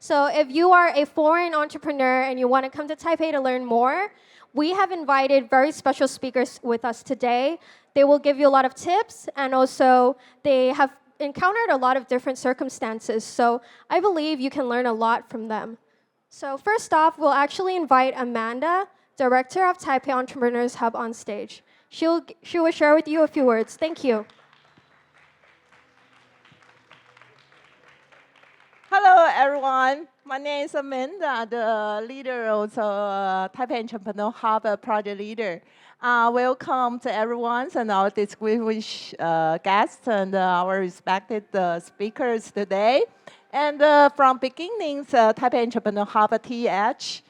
So if you are a foreign entrepreneur and you want to come to Taipei to learn more, we have invited very special speakers with us today. They will give you a lot of tips, and also they have encountered a lot of different circumstances. So I believe you can learn a lot from them. So first off, we'll actually invite Amanda, Director of Taipei Entrepreneurs Hub, on stage. She will share with you a few words. Thank you. Hello, everyone. My name is Amanda, the leader of the Taipei Entrepreneur Hub project leader. Welcome to everyone and our distinguished guests and our respected speakers today. And from beginnings, Taipei Entrepreneur Hub TH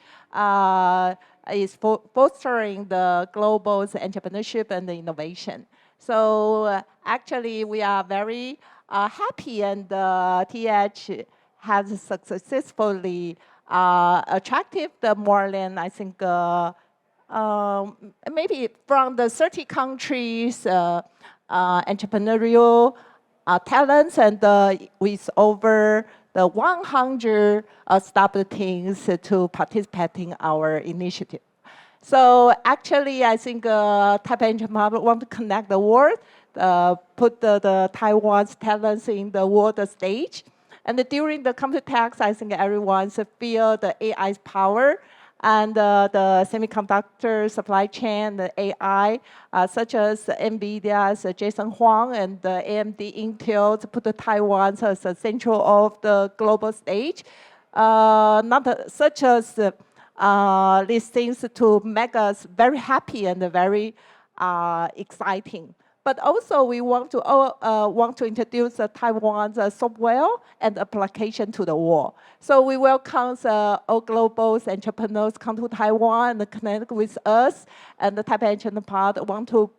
is fostering the global entrepreneurship and innovation. So actually, we are very happy, and TH has successfully attracted more than, I think, maybe from the 30 countries entrepreneurial talents, and with over the 100 startup teams to participate in our initiative. So actually, I think Taipei Entrepreneur Hub want to connect the world, put the Taiwan's talents in the world stage. And during the Computex, I think everyone feel the AI's power and the semiconductor supply chain, the AI, such as NVIDIA's Jason Huang and the AMD Intel, to put the Taiwan as the central of the global stage. Such as these things to make us very happy and very exciting. But also, we want to introduce Taiwan's software and application to the world. So we welcome all global entrepreneurs come to Taiwan and connect with us. And the Taipei Entrepreneur Hub want to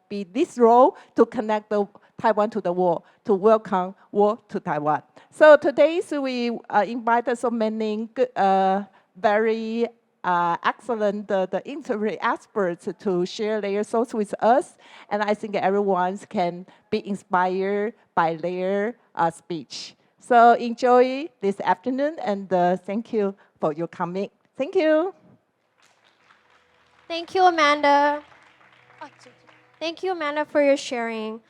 be this role to connect Taiwan to the world, to welcome world to Taiwan. So today, we invited so many very excellent the interview experts to share their thoughts with us. And I think everyone can be inspired by their speech. So enjoy this afternoon, and thank you for your coming. Thank you. Thank you, Amanda. Thank you, Amanda, for your sharing.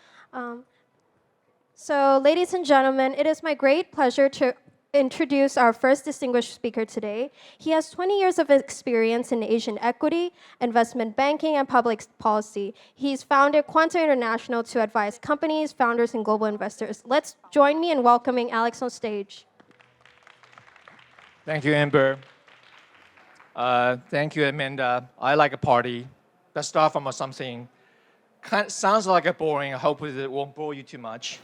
So, ladies and gentlemen, it is my great pleasure to introduce our first distinguished speaker today. He has 20 years of experience in Asian equity, investment banking, and public policy. He's founded Quanta International to advise companies, founders, and global investors. Let's join me in welcoming Alex on stage. Thank you, Amber. Thank you, Amanda. I like a party. Let's start from something sounds like a boring. I hope it won't bore you too much.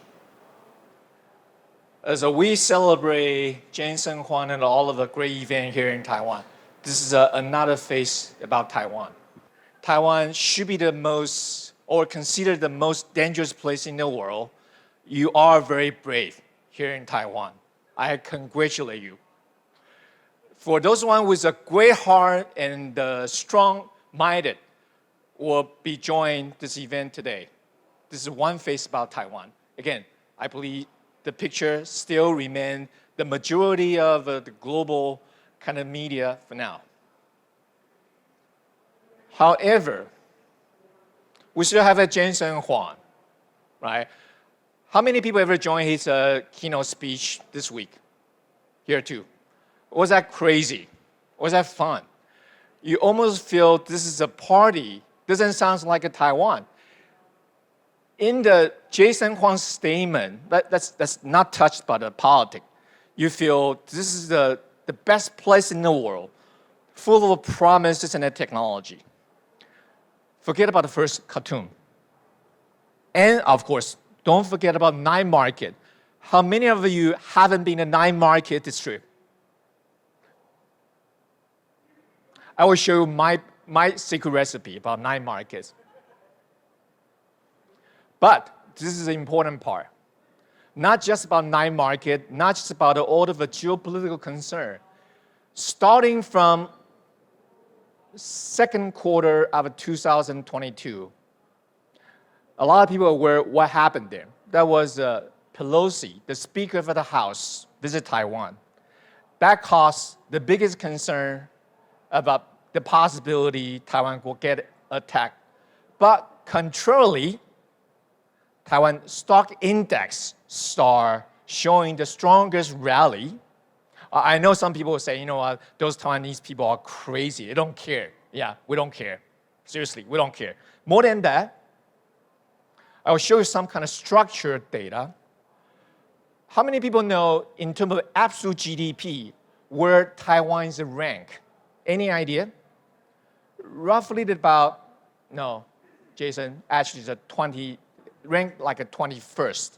As we celebrate Jason Huang and all of the great events here in Taiwan, this is another face about Taiwan. Taiwan should be the most, or considered the most dangerous place in the world. You are very brave here in Taiwan. I congratulate you. For those one with a great heart and strong-minded, will be joining this event today. This is one face about Taiwan. Again, I believe the picture still remains the majority of the global kind of media for now. However, we still have a Jason Huang, right? How many people ever joined his keynote speech this week? Here too. Was that crazy? Was that fun? You almost feel this is a party. Doesn't sound like a Taiwan. In the Jason Huang statement, that's not touched by the politics. You feel this is the best place in the world, full of promises and technology. Forget about the first cartoon. And of course, don't forget about night market. How many of you haven't been in night market this trip? I will show you my secret recipe about night markets. But this is the important part. Not just about night market, not just about all of the geopolitical concern. Starting from second quarter of 2022, a lot of people are aware what happened there. That was Pelosi, the Speaker of the House, visit Taiwan. That caused the biggest concern about the possibility Taiwan will get attacked. But contrarily, Taiwan stock index start showing the strongest rally. I know some people will say, you know what, those Taiwanese people are crazy. They don't care. Yeah, we don't care. Seriously, we don't care. More than that, I will show you some kind of structured data. How many people know, in terms of absolute GDP, where Taiwan is ranked? Any idea? Roughly about, no, Jason, actually it's ranked like a 21st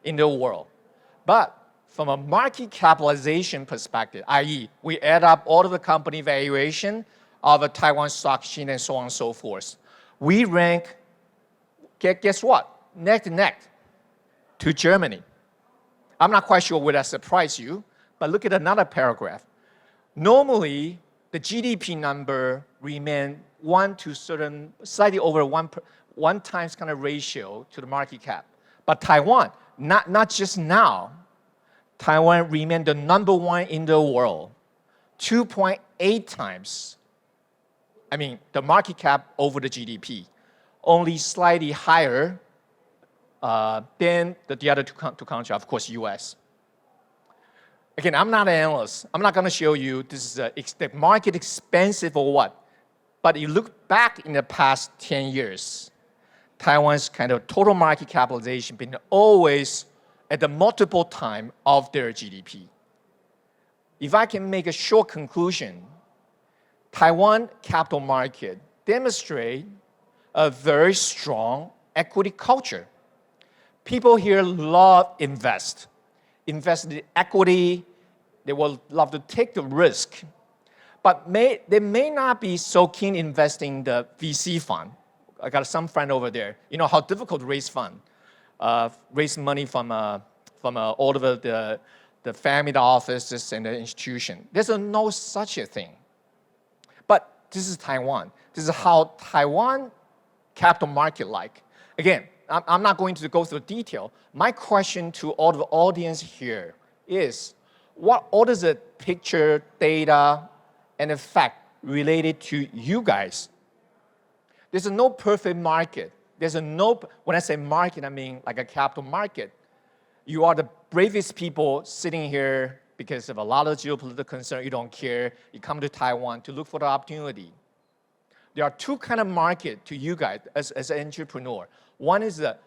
in the world. But from a market capitalization perspective, i.e., we add up all of the company valuation of a Taiwan stock exchange and so on and so forth, we rank, guess what? Neck to neck to Germany. I'm not quite sure would that surprise you, but look at another paragraph. Normally, the GDP number remain slightly over one times kind of ratio to the market cap. But Taiwan, not just now, Taiwan remained the number one in the world, 2.8 times. I mean, the market cap over the GDP, only slightly higher than the other two countries, of course, US. Again, I'm not an analyst. I'm not going to show you this is the market expensive or what. But you look back in the past 10 years, Taiwan's kind of total market capitalization been always at the multiple time of their GDP. If I can make a short conclusion, Taiwan capital market demonstrate a very strong equity culture. People here love invest in equity. They will love to take the risk, but they may not be so keen investing in the VC fund. I got some friend over there. You know how difficult to raise fund, raise money from all of the family offices and the institution. There's no such a thing. But this is Taiwan. This is how Taiwan capital market like. Again, I'm not going to go through detail. My question to all the audience here is, what is the picture, data, and effect related to you guys? There's no perfect market. When I say market, I mean like a capital market. You are the bravest people sitting here because of a lot of geopolitical concern. You don't care. You come to Taiwan to look for the opportunity. There are two kind of market to you guys as an entrepreneur. One is the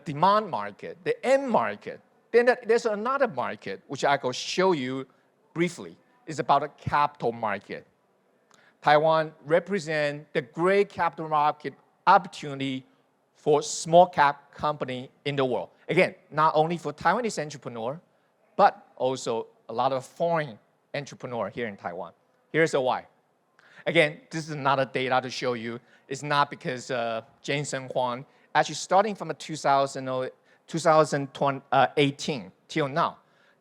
demand market, the end market. Then there's another market, which I will show you briefly. It's about a capital market. Taiwan represents the great capital market opportunity for small cap company in the world. Again, not only for Taiwanese entrepreneur, but also a lot of foreign entrepreneur here in Taiwan. Here's the why. Again, this is not a data to show you. It's not because Jason Huang, actually starting from 2018 till now,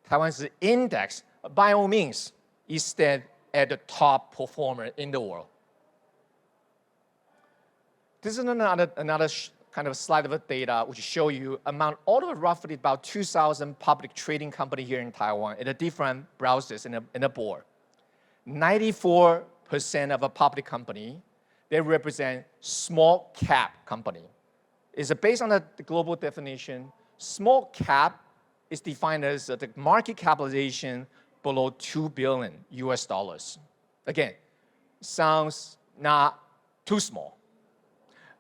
Taiwan's index, by all means, is still at the top performer in the world. This is another kind of slide of data which show you among all of roughly about 2,000 public trading company here in Taiwan at the different browsers in the board. 94% of a public company, they represent small cap company. It's based on the global definition. Small cap is defined as the market capitalization below $2 billion US dollars. Again, sounds not too small.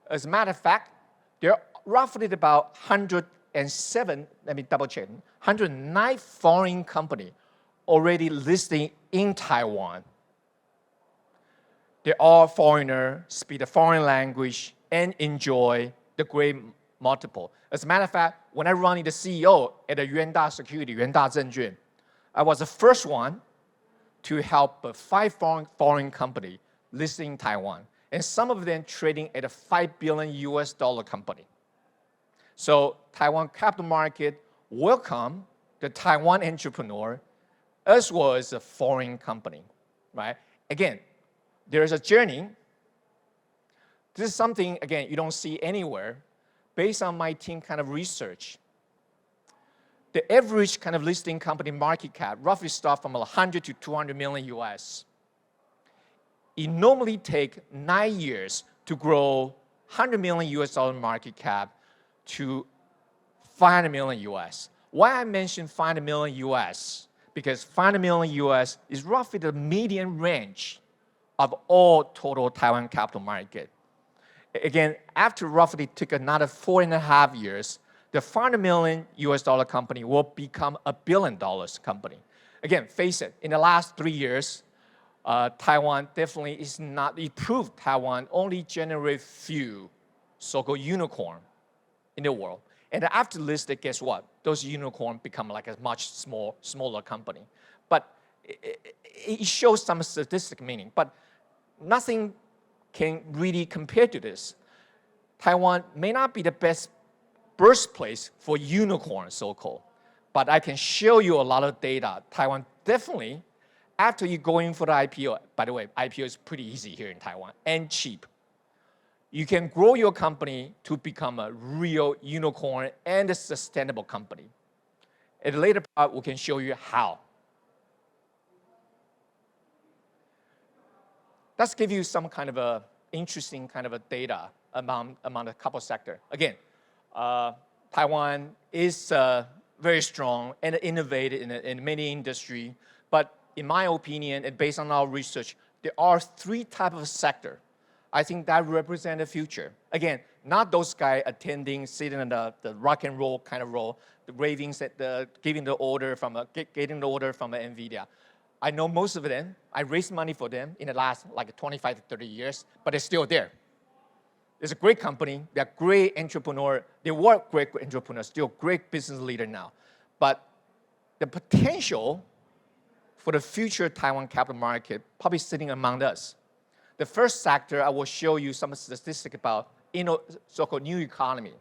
As a matter of fact, there are roughly about 107, let me double check, 109 foreign companies already listing in Taiwan. They're all foreigners, speak the foreign language, and enjoy the great multiple. As a matter of fact, when I run the CEO at the Yuanda Security, Yuanda Zhenjuan, I was the first one to help 5 foreign companies listing in Taiwan, and some of them trading at a $5 billion US dollar company. So Taiwan capital market welcome the Taiwan entrepreneur as well as a foreign company, right? Again, there is a journey. This is something, again, you don't see anywhere based on my team kind of research. the average kind of listing company market cap roughly start from 100 to 200 million US. It normally takes 9 years to grow 100 million US dollar market cap to 500 million US. Why I mentioned 500 million US? Because 500 million US is roughly the median range of all total Taiwan capital market. Again, after roughly took another 4.5 years, the 500 million US dollar company will become a $1 billion company. Again, face it, in the last 3 years, Taiwan definitely is not, it proved Taiwan only generate few so-called unicorn in the world. And after listed, guess what? Those unicorns become like a much smaller company. But it shows some statistic meaning, but nothing can really compare to this. Taiwan may not be the best birthplace for unicorns, so-called, but I can show you a lot of data. Taiwan definitely, after you go in for the IPO, by the way, IPO is pretty easy here in Taiwan and cheap. You can grow your company to become a real unicorn and a sustainable company. At a later part, we can show you how. Let's give you some kind of a interesting kind of a data among a couple sector. Again, Taiwan is very strong and innovative in many industry, but in my opinion, and based on our research, there are 3 types of sector. I think that represent the future. Again, not those guys attending, sitting in the rock and roll kind of role, the ravings, getting the order from NVIDIA. I know most of them. I raised money for them in the last like 25 to 30 years, but they're still there. It's a great company. They're great entrepreneur. They were great entrepreneurs, still great business leader now. But the potential for the future Taiwan capital market probably sitting among us. The first sector, I will show you some statistics about so-called new economy.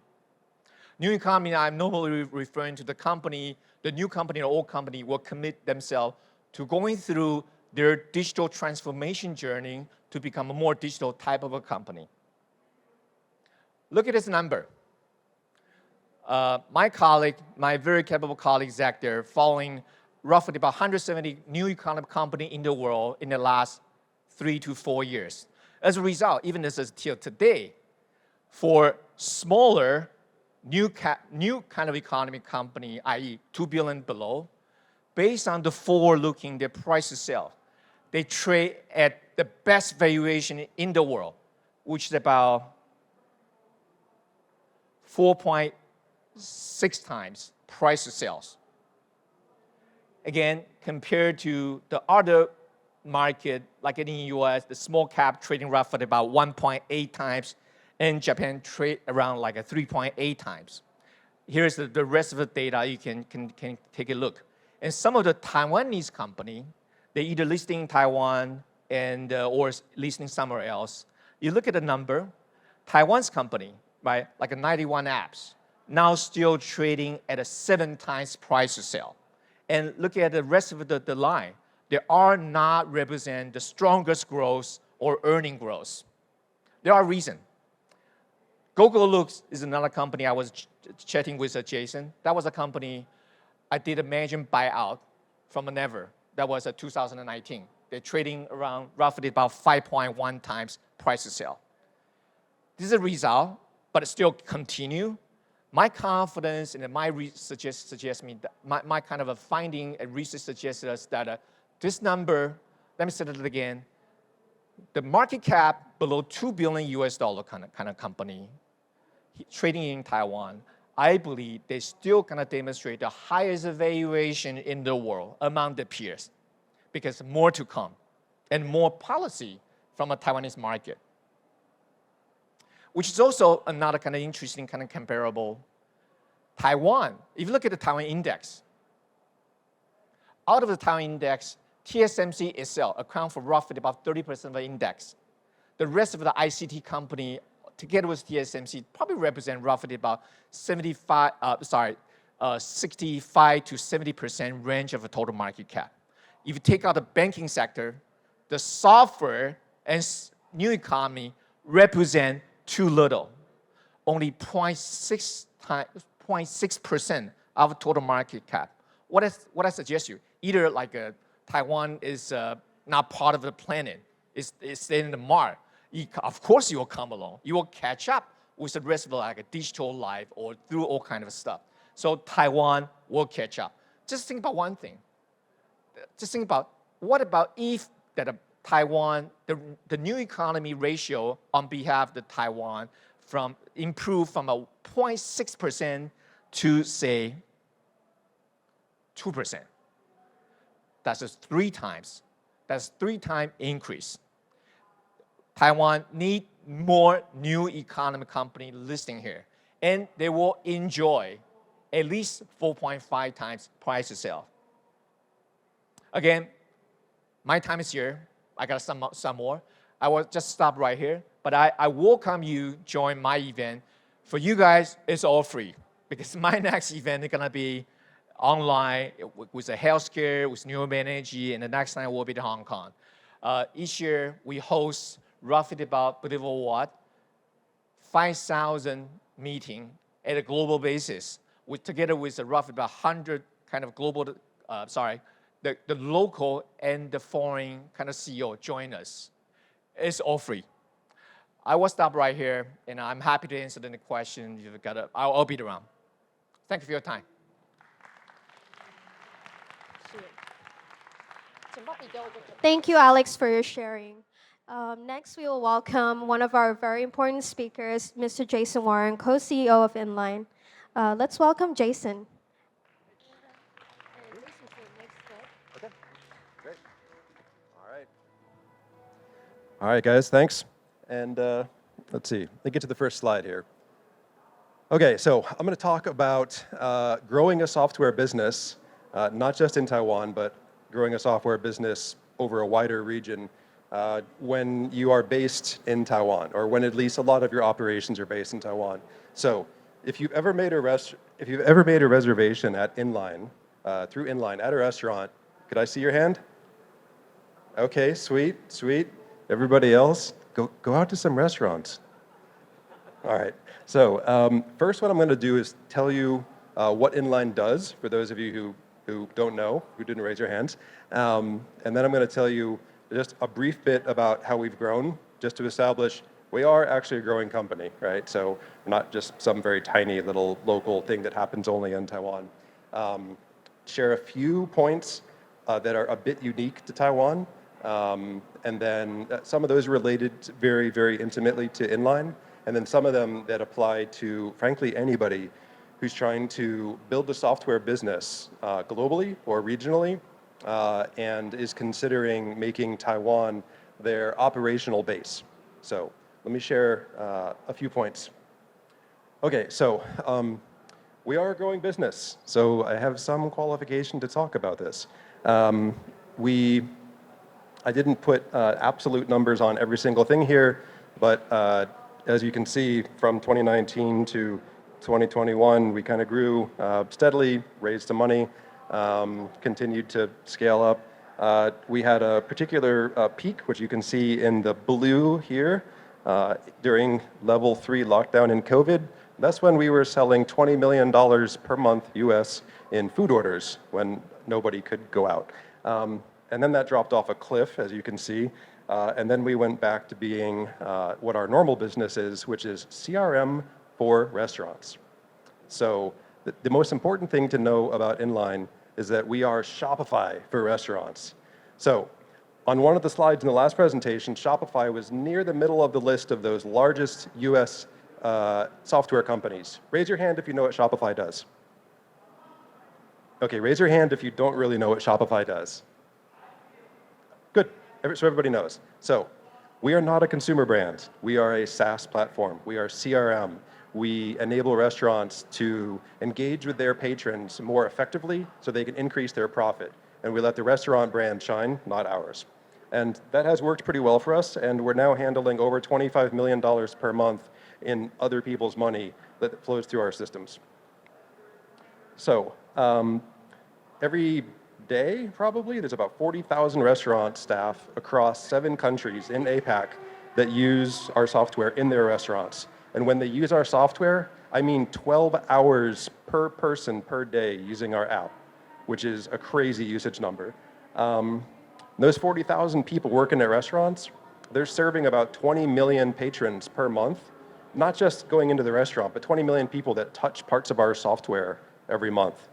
New economy, I'm normally referring to the company, the new company or old company will commit themselves to going through their digital transformation journey to become a more digital type of a company. Look at this number. My colleague, my very capable colleague, Zach, there, following roughly about 170 new economy company in the world in the last 3 to 4 years. As a result, even as till today, for smaller, new kind of economy company, i.e. 2 billion below, based on the forward-looking, their price to sell, they trade at the best valuation in the world, which is about 4.6 times price to sales. Again, compared to the other market, like in the US, the small cap trading roughly about 1.8 times, and Japan trade around like a 3.8 times. Here's the rest of the data, you can take a look. And some of the Taiwanese company, they either listing in Taiwan and or listing somewhere else. You look at the number, Taiwan's company, right, like a 91 apps, now still trading at a 7 times price to sell. And look at the rest of the line. They are not represent the strongest growth or earning growth. There are reasons. GoGoLooks is another company I was chatting with Jason. That was a company I did a management buyout from Enspyre. That was 2019. They're trading around roughly about 5.1 times price to sell. This is a result, but it still continue. My confidence and my research suggests me that my kind of a finding and research suggests us that this number, let me say it again, the market cap below $2 billion US kind of company trading in Taiwan, I believe they still gonna demonstrate the highest valuation in the world among the peers, because more to come and more policy from a Taiwanese market. Which is also another kind of interesting kind of comparable. Taiwan, if you look at the Taiwan index, out of the Taiwan index, TSMC itself accounts for roughly about 30% of the index. The rest of the ICT company, together with TSMC, probably represent roughly about 65 to 70% range of the total market cap. If you take out the banking sector, the software and new economy represent too little. Only 0.6% our total market cap. What I suggest you, either like Taiwan is not part of the planet, it's in the mark. Of course you will come along. You will catch up with the rest of like a digital life or through all kind of stuff. So Taiwan will catch up. Just think about one thing. Just think about, what about if that Taiwan, the new economy ratio on behalf of the Taiwan improved from a 0.6% to say 2%. That's just 3 times. That's 3 times increase. Taiwan need more new economy company listing here, and they will enjoy at least 4.5 times price to sell. Again, my time is here. I got some more. I will just stop right here, but I welcome you join my event. For you guys, it's all free, because my next event is gonna be online with the healthcare, with renewable energy, and the next time will be in Hong Kong. Each year, we host roughly about, believe it or what, 5,000 meetings at a global basis, together with roughly about 100 kind of global, the local and the foreign kind of CEO join us. It's all free. I will stop right here, and I'm happy to answer any question you've got. I'll be around. Thank you for your time. Thank you, Alex, for your sharing. Next, we will welcome one of our very important speakers, Mr. Jason Warren, co-CEO of Inline. Let's welcome Jason. Okay, great. All right, guys, thanks. And let's see, let me get to the first slide here. Okay, so I'm going to talk about growing a software business, not just in Taiwan, but growing a software business over a wider region when you are based in Taiwan, or when at least a lot of your operations are based in Taiwan. So if you've ever made a reservation at Inline, through Inline at a restaurant, could I see your hand? Okay, sweet. Everybody else, go out to some restaurants. All right, so first what I'm going to do is tell you what Inline does, for those of you who don't know, who didn't raise your hands. And then I'm going to tell you just a brief bit about how we've grown, just to establish we are actually a growing company, right? So we're not just some very tiny little local thing that happens only in Taiwan. Share a few points that are a bit unique to Taiwan, and then some of those related very, very intimately to Inline, and then some of them that apply to, frankly, anybody who's trying to build a software business globally or regionally, and is considering making Taiwan their operational base. So let me share a few points. Okay, so we are a growing business, so I have some qualification to talk about this. I didn't put absolute numbers on every single thing here, but as you can see, from 2019 to 2021, we kind of grew steadily, raised some money, continued to scale up. We had a particular peak, which you can see in the blue here, during level 3 lockdown in COVID. That's when we were selling $20 million per month US in food orders when nobody could go out. And then that dropped off a cliff, as you can see. And then we went back to being what our normal business is, which is CRM for restaurants. So the most important thing to know about Inline is that we are Shopify for restaurants. So on one of the slides in the last presentation, Shopify was near the middle of the list of those largest US software companies. Raise your hand if you know what Shopify does. Okay, raise your hand if you don't really know what Shopify does. Good, so everybody knows. So we are not a consumer brand. We are a SaaS platform. We are CRM. We enable restaurants to engage with their patrons more effectively so they can increase their profit. And we let the restaurant brand shine, not ours. And that has worked pretty well for us, and we're now handling over $25 million per month in other people's money that flows through our systems. So every day, probably, there's about 40,000 restaurant staff across 7 countries in APAC that use our software in their restaurants. And when they use our software, I mean 12 hours per person per day using our app, which is a crazy usage number. Those 40,000 people working at restaurants, they're serving about 20 million patrons per month, not just going into the restaurant, but 20 million people that touch parts of our software every month.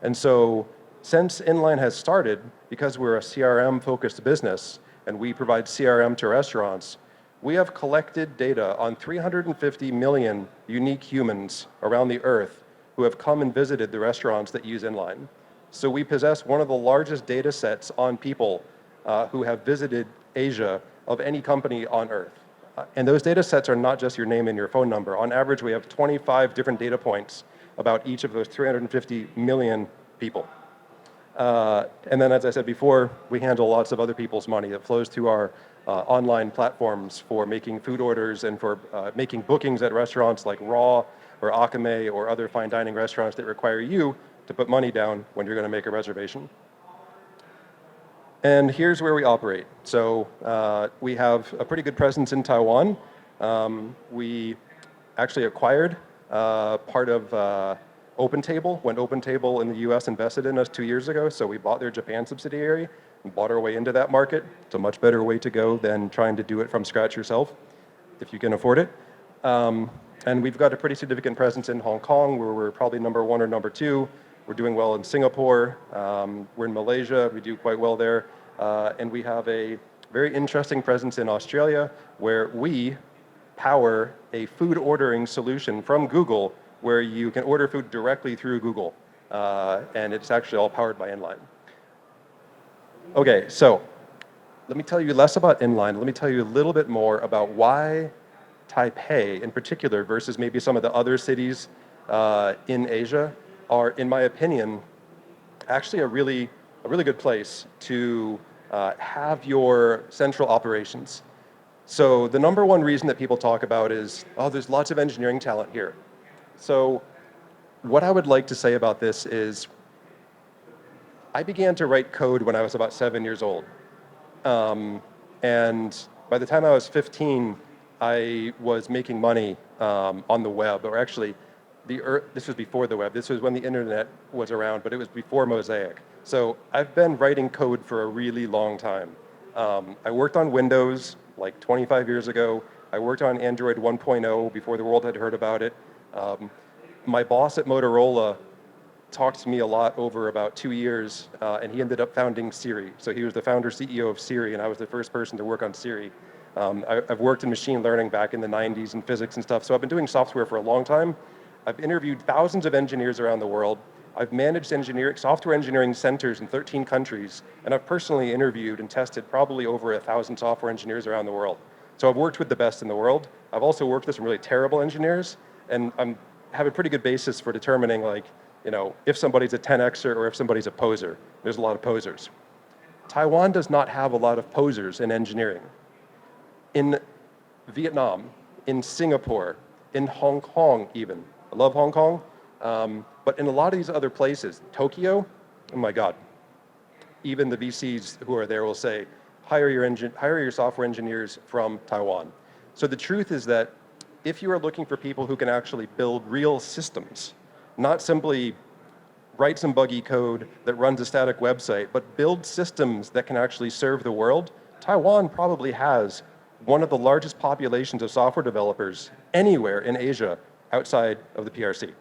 And so since Inline has started, because we're a CRM-focused business and we provide CRM to restaurants, we have collected data on 350 million unique humans around the earth who have come and visited the restaurants that use Inline. So we possess one of the largest data sets on people who have visited Asia of any company on earth. And those data sets are not just your name and your phone number. On average, we have 25 different data points about each of those 350 million people. And then, as I said before, we handle lots of other people's money that flows through our online platforms for making food orders and for making bookings at restaurants like Raw or Akame or other fine dining restaurants that require you to put money down when you're going to make a reservation. And here's where we operate. So we have a pretty good presence in Taiwan. We actually acquired part of OpenTable when OpenTable in the US invested in us 2 years ago. So we bought their Japan subsidiary and bought our way into that market. It's a much better way to go than trying to do it from scratch yourself, if you can afford it. And we've got a pretty significant presence in Hong Kong, where we're probably number 1 or number 2. We're doing well in Singapore. We're in Malaysia. We do quite well there. And we have a very interesting presence in Australia, where we power a food ordering solution from Google, where you can order food directly through Google. And it's actually all powered by Inline. Okay, so let me tell you less about Inline. Let me tell you a little bit more about why Taipei in particular versus maybe some of the other cities in Asia are, in my opinion, actually a really good place to have your central operations. So the number one reason that people talk about is, oh, there's lots of engineering talent here. So what I would like to say about this is, I began to write code when I was about 7 years old. And by the time I was 15, I was making money on the web, or actually, this was before the web. This was when the internet was around, but it was before Mosaic. So I've been writing code for a really long time. I worked on Windows like 25 years ago. I worked on Android 1.0 before the world had heard about it. My boss at Motorola talked to me a lot over about 2 years, and he ended up founding Siri. So he was the founder CEO of Siri, and I was the first person to work on Siri. I've worked in machine learning back in the 90s and physics and stuff, so I've been doing software for a long time. I've interviewed thousands of engineers around the world. I've managed software engineering centers in 13 countries, and I've personally interviewed and tested probably over 1,000 software engineers around the world. So I've worked with the best in the world. I've also worked with some really terrible engineers, and I have a pretty good basis for determining, like, if somebody's a 10Xer or if somebody's a poser. There's a lot of posers. Taiwan does not have a lot of posers in engineering. In Vietnam, in Singapore, in Hong Kong even. I love Hong Kong. But in a lot of these other places, Tokyo, oh my God. Even the VCs who are there will say, hire your software engineers from Taiwan. So the truth is that if you are looking for people who can actually build real systems, not simply write some buggy code that runs a static website, but build systems that can actually serve the world, Taiwan probably has one of the largest populations of software developers anywhere in Asia outside of the PRC.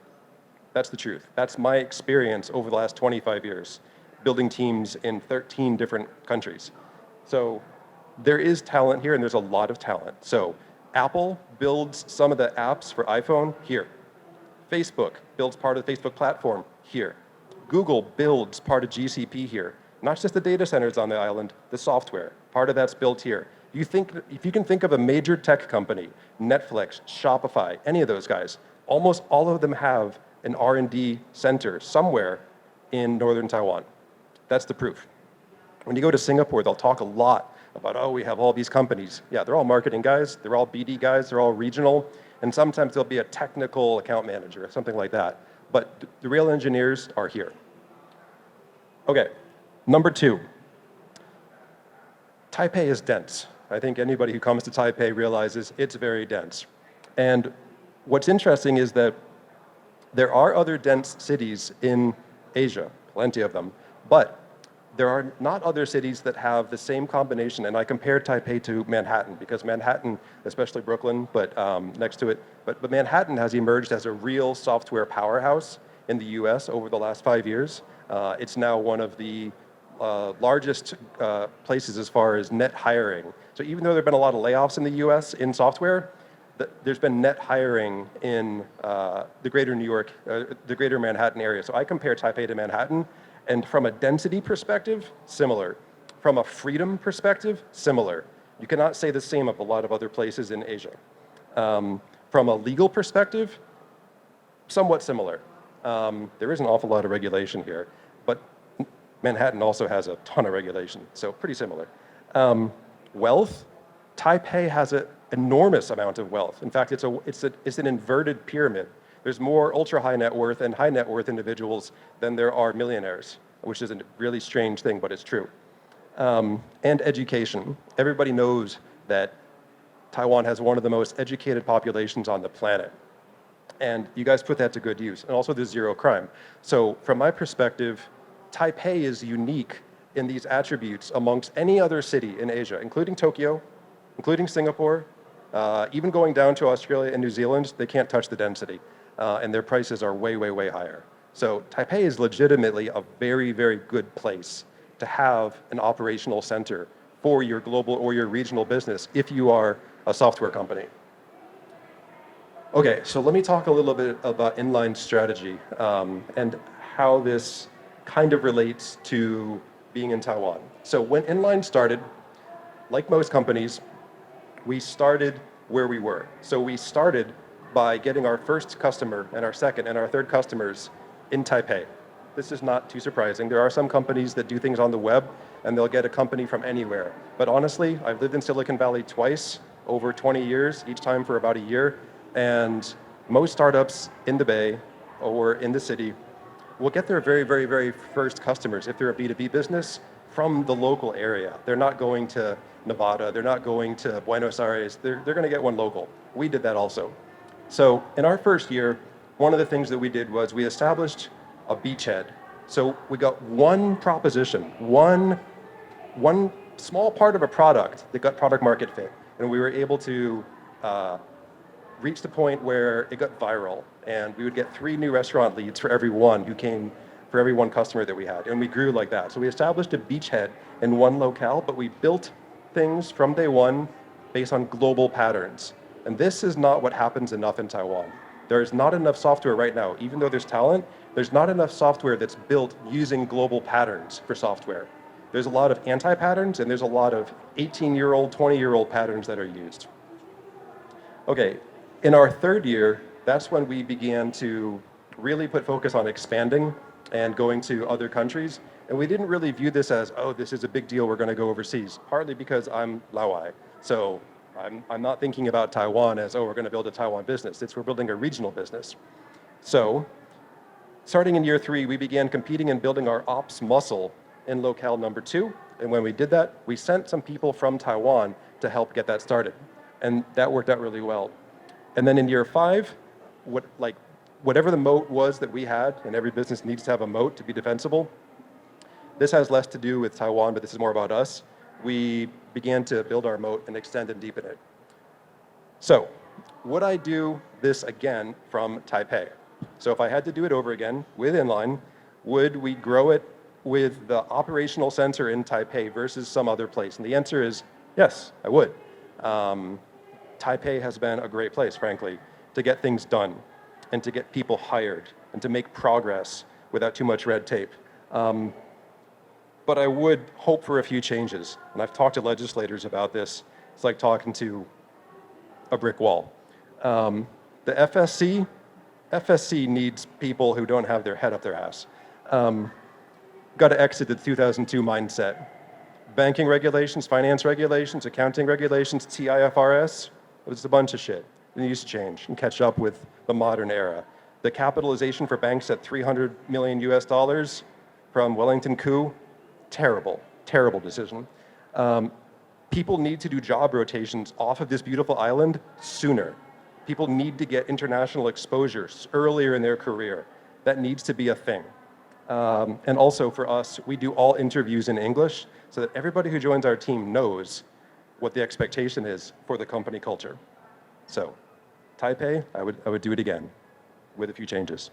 That's the truth. That's my experience over the last 25 years, building teams in 13 different countries. So there is talent here, and there's a lot of talent. So Apple builds some of the apps for iPhone here. Facebook builds part of the Facebook platform here. Google builds part of GCP here. Not just the data centers on the island, the software. Part of that's built here. If you can think of a major tech company, Netflix, Shopify, any of those guys, almost all of them have an R&D center somewhere in northern Taiwan. That's the proof. When you go to Singapore, they'll talk a lot about, oh, we have all these companies. Yeah, they're all marketing guys, they're all BD guys, they're all regional, and sometimes there'll be a technical account manager or something like that. But the real engineers are here. Okay, number 2. Taipei is dense. I think anybody who comes to Taipei realizes it's very dense. And what's interesting is that There are other dense cities in Asia, plenty of them, but there are not other cities that have the same combination. And I compared Taipei to Manhattan because Manhattan, especially Brooklyn, but next to it, but Manhattan has emerged as a real software powerhouse in the US over the last 5 years. It's now one of the largest places as far as net hiring. So even though there have been a lot of layoffs in the US in software, there's been net hiring in the greater New York, the greater Manhattan area. So I compare Taipei to Manhattan, and from a density perspective, similar. From a freedom perspective, similar. You cannot say the same of a lot of other places in Asia. From a legal perspective, somewhat similar. There is an awful lot of regulation here, but Manhattan also has a ton of regulation, so pretty similar. Wealth, Taipei has an enormous amount of wealth. In fact, it's an inverted pyramid. There's more ultra high net worth and high net worth individuals than there are millionaires, which is a really strange thing, but it's true. And education. Everybody knows that Taiwan has one of the most educated populations on the planet. And you guys put that to good use. And also there's zero crime. So from my perspective, Taipei is unique in these attributes amongst any other city in Asia, including Tokyo, including Singapore, even going down to Australia and New Zealand, they can't touch the density. And their prices are way, way, way higher. So Taipei is legitimately a very, very good place to have an operational center for your global or your regional business if you are a software company. Okay, so let me talk a little bit about inline strategy and how this kind of relates to being in Taiwan. So when inline started, like most companies, we started where we were. So we started by getting our first customer and our second and our third customers in Taipei. This is not too surprising. There are some companies that do things on the web and they'll get a company from anywhere. But honestly, I've lived in Silicon Valley twice over 20 years, each time for about a year. And most startups in the Bay or in the city will get their very, very, very first customers, if they're a B2B business, from the local area. They're not going to Nevada, they're not going to Buenos Aires, they're going to get one local. We did that also. So in our first year, one of the things that we did was we established a beachhead. So we got one proposition, one small part of a product that got product market fit. And we were able to reach the point where it got viral. And we would get 3 new restaurant leads for every one who came, for every one customer that we had. And we grew like that. So we established a beachhead in one locale, but we built things from day one based on global patterns. And this is not what happens enough in Taiwan. There's not enough software right now. Even though there's talent, there's not enough software that's built using global patterns for software. There's a lot of anti-patterns and there's a lot of 18-year-old, 20-year-old patterns that are used. Okay, in our third year, that's when we began to really put focus on expanding and going to other countries. And we didn't really view this as, oh, this is a big deal, we're going to go overseas. Partly because I'm Laowai. So I'm not thinking about Taiwan as, oh, we're going to build a Taiwan business. We're building a regional business. So starting in year 3, we began competing and building our ops muscle in locale number 2. And when we did that, we sent some people from Taiwan to help get that started. And that worked out really well. And then in year 5, whatever the moat was that we had, and every business needs to have a moat to be defensible, this has less to do with Taiwan, but this is more about us. We began to build our moat and extend and deepen it. So, would I do this again from Taipei? So if I had to do it over again with inline, would we grow it with the operational center in Taipei versus some other place? And the answer is yes, I would. Taipei has been a great place, frankly, to get things done and to get people hired and to make progress without too much red tape. But I would hope for a few changes. And I've talked to legislators about this. It's like talking to a brick wall. The FSC needs people who don't have their head up their ass. Got to exit the 2002 mindset. Banking regulations, finance regulations, accounting regulations, TIFRS, it's a bunch of shit. It needs to change and catch up with the modern era. The capitalization for banks at $300 million US from Wellington coup, terrible, terrible decision. People need to do job rotations off of this beautiful island sooner. People need to get international exposures earlier in their career. That needs to be a thing. And also for us, we do all interviews in English so that everybody who joins our team knows what the expectation is for the company culture. So, Taipei, I would do it again with a few changes.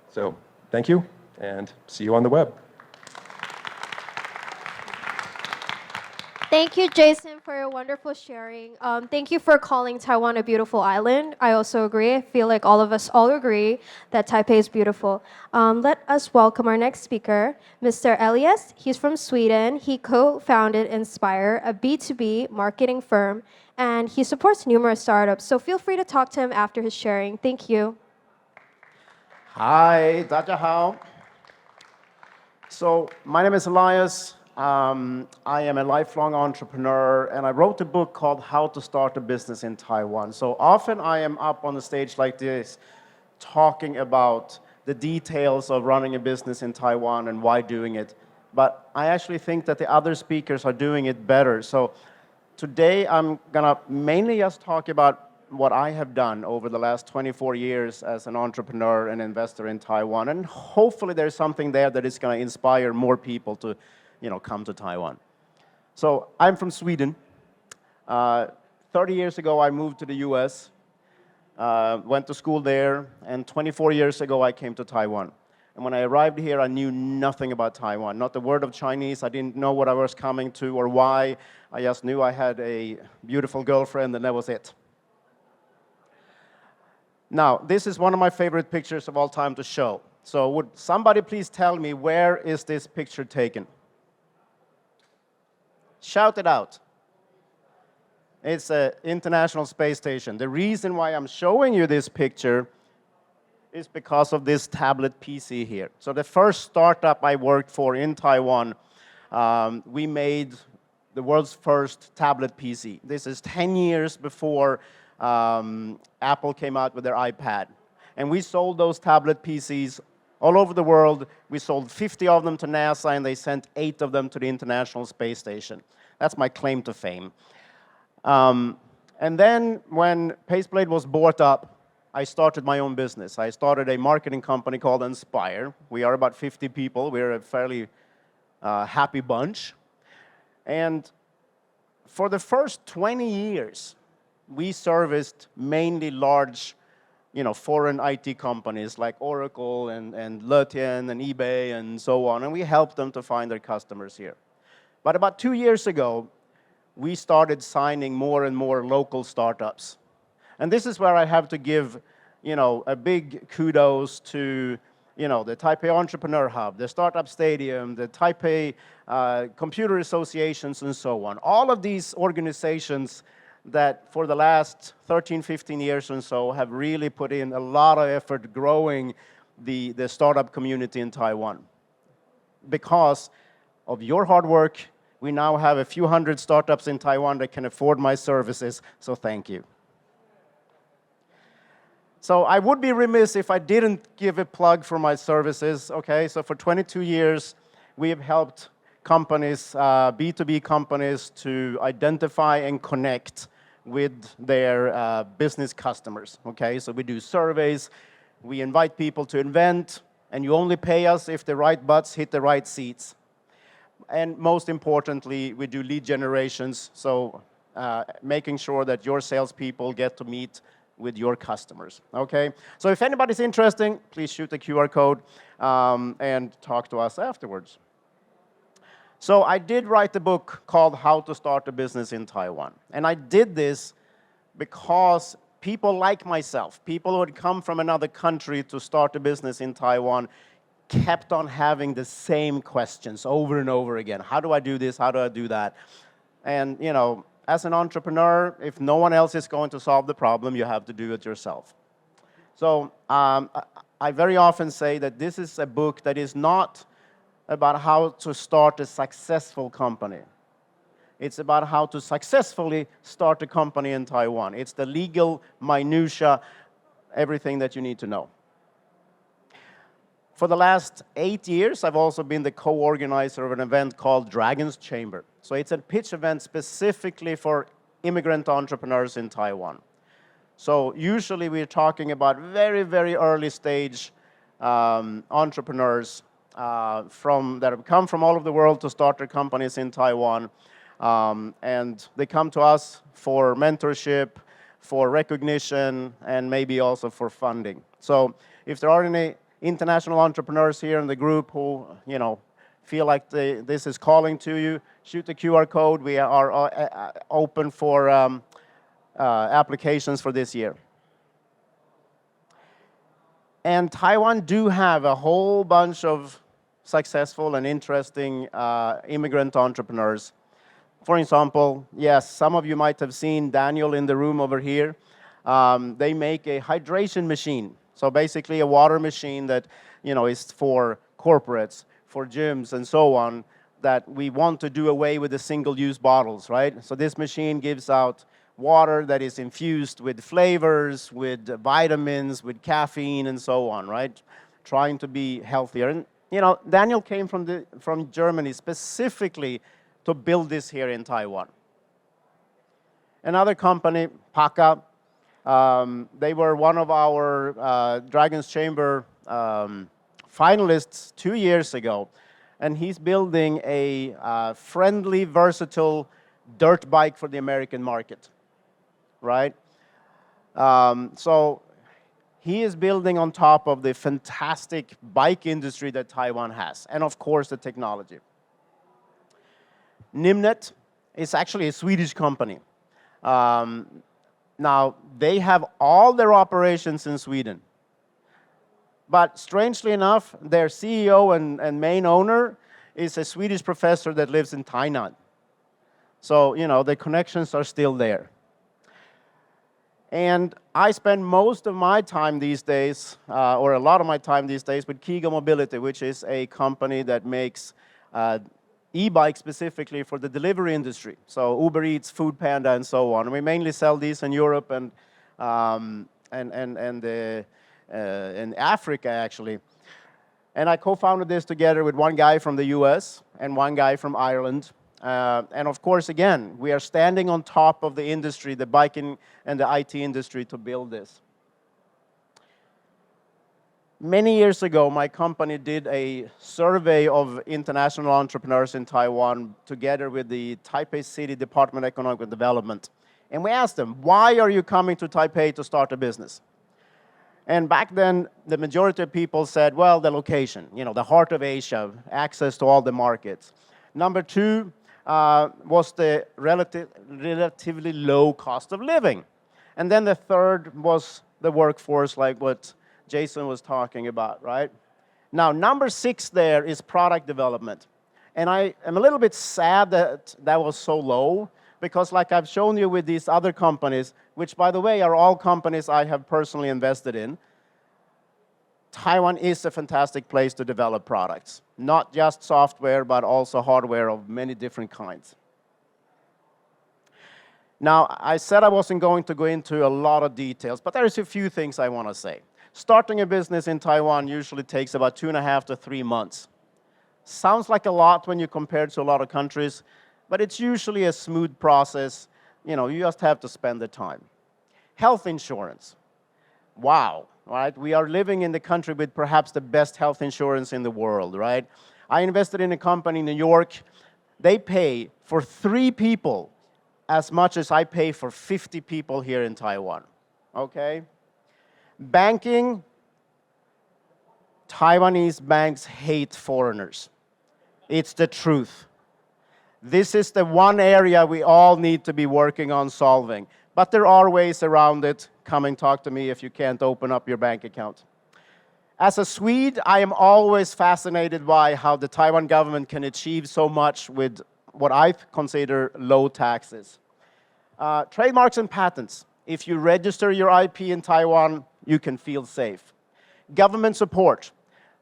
So, thank you, and see you on the web. Thank you, Jason, for your wonderful sharing. Thank you for calling Taiwan a beautiful island. I also agree. I feel like all of us all agree that Taipei is beautiful. Let us welcome our next speaker, Mr. Elias. He's from Sweden. He co-founded Enspyre, a B2B marketing firm, and he supports numerous startups. So feel free to talk to him after his sharing. Thank you. Hi, 大家好. So, my name is Elias. I am a lifelong entrepreneur, and I wrote a book called How to Start a Business in Taiwan. So often I am up on the stage like this, talking about the details of running a business in Taiwan and why doing it. But I actually think that the other speakers are doing it better. So today I'm gonna mainly just talk about what I have done over the last 24 years as an entrepreneur and investor in Taiwan. And hopefully there's something there that is gonna inspire more people to come to Taiwan. So I'm from Sweden. 30 years ago, I moved to the US, went to school there, and 24 years ago, I came to Taiwan. And when I arrived here, I knew nothing about Taiwan, not a word of Chinese. I didn't know what I was coming to or why. I just knew I had a beautiful girlfriend, and that was it. Now, this is one of my favorite pictures of all time to show. So would somebody please tell me, where is this picture taken? Shout it out. It's an International Space Station. The reason why I'm showing you this picture is because of this tablet PC here. So the first startup I worked for in Taiwan, we made the world's first tablet PC. This is 10 years before Apple came out with their iPad. And we sold those tablet PCs all over the world. We sold 50 of them to NASA, and they sent 8 of them to the International Space Station. That's my claim to fame. And then when Paceblade was bought up, I started my own business. I started a marketing company called Enspyre. We are about 50 people. We're a fairly happy bunch. And for the first 20 years, we serviced mainly large foreign IT companies like Oracle and Letian and eBay and so on, and we helped them to find their customers here. But about 2 years ago, we started signing more and more local startups. And this is where I have to give a big kudos to the Taipei Entrepreneur Hub, the Startup Stadium, the Taipei Computer Associations, and so on. All of these organizations that for the last 13, 15 years or so have really put in a lot of effort growing the startup community in Taiwan. Because of your hard work, we now have a few hundred startups in Taiwan that can afford my services, so thank you. So I would be remiss if I didn't give a plug for my services, okay? So for 22 years, we have helped companies, B2B companies, to identify and connect with their business customers, okay? So we do surveys, we invite people to invent, and you only pay us if the right butts hit the right seats. And most importantly, we do lead generations, so making sure that your salespeople get to meet with your customers, okay? So if anybody's interested, please shoot the QR code and talk to us afterwards. So I did write a book called How to Start a Business in Taiwan. And I did this because people like myself, people who had come from another country to start a business in Taiwan, kept on having the same questions over and over again. How do I do this? How do I do that? And, as an entrepreneur, if no one else is going to solve the problem, you have to do it yourself. So I very often say that this is a book that is not about how to start a successful company. It's about how to successfully start a company in Taiwan. It's the legal minutia, everything that you need to know. For the last 8 years, I've also been the co-organizer of an event called Dragon's Chamber. So it's a pitch event specifically for immigrant entrepreneurs in Taiwan. So usually we're talking about very, very early stage entrepreneurs that have come from all over the world to start their companies in Taiwan. And they come to us for mentorship, for recognition, and maybe also for funding. So if there are any international entrepreneurs here in the group who, feel like this is calling to you, shoot the QR code. We are open for applications for this year. And Taiwan do have a whole bunch of successful and interesting immigrant entrepreneurs. For example, yes, some of you might have seen Daniel in the room over here. They make a hydration machine. So basically a water machine that, is for corporates, for gyms and so on, that we want to do away with the single-use bottles, right? So this machine gives out water that is infused with flavors, with vitamins, with caffeine and so on, right? Trying to be healthier. And, Daniel came from Germany specifically to build this here in Taiwan. Another company, Paka, they were one of our Dragon's Chamber finalists 2 years ago, and he's building a friendly, versatile dirt bike for the American market, right? So he is building on top of the fantastic bike industry that Taiwan has, and of course the technology. Nimnet is actually a Swedish company. Now, they have all their operations in Sweden. But strangely enough, their CEO and main owner is a Swedish professor that lives in Tainan. So, the connections are still there. And I spend most of my time these days, or a lot of my time these days, with Kigo Mobility, which is a company that makes e-bikes specifically for the delivery industry. So Uber Eats, Food Panda, and so on. We mainly sell these in Europe and in Africa, actually. And I co-founded this together with one guy from the US and one guy from Ireland. And of course, again, we are standing on top of the industry, the biking and the IT industry, to build this. Many years ago, my company did a survey of international entrepreneurs in Taiwan together with the Taipei City Department of Economic Development. And we asked them, why are you coming to Taipei to start a business? And back then, the majority of people said, well, the location, the heart of Asia, access to all the markets. Number two was the relatively low cost of living. And then the third was the workforce, like what Jason was talking about, right? Now, number 6 there is product development. And I am a little bit sad that that was so low, because like I've shown you with these other companies, which by the way are all companies I have personally invested in, Taiwan is a fantastic place to develop products. Not just software, but also hardware of many different kinds. Now, I said I wasn't going to go into a lot of details, but there's a few things I want to say. Starting a business in Taiwan usually takes about 2.5 to 3 months. Sounds like a lot when you compare it to a lot of countries, but it's usually a smooth process. You just have to spend the time. Health insurance. Wow, right? We are living in the country with perhaps the best health insurance in the world, right? I invested in a company in New York. They pay for 3 people as much as I pay for 50 people here in Taiwan, okay? Banking, Taiwanese banks hate foreigners. It's the truth. This is the one area we all need to be working on solving. But there are ways around it. Come and talk to me if you can't open up your bank account. As a Swede, I am always fascinated by how the Taiwan government can achieve so much with what I consider low taxes. Trademarks and patents. If you register your IP in Taiwan, you can feel safe. Government support.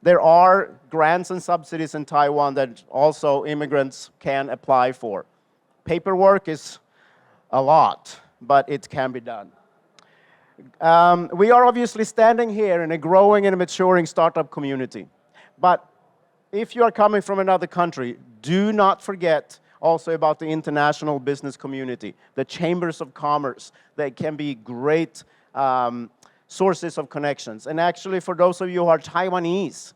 There are grants and subsidies in Taiwan that also immigrants can apply for. Paperwork is a lot, but it can be done. We are obviously standing here in a growing and maturing startup community. But if you are coming from another country, do not forget also about the international business community, the chambers of commerce. They can be great sources of connections. And actually, for those of you who are Taiwanese,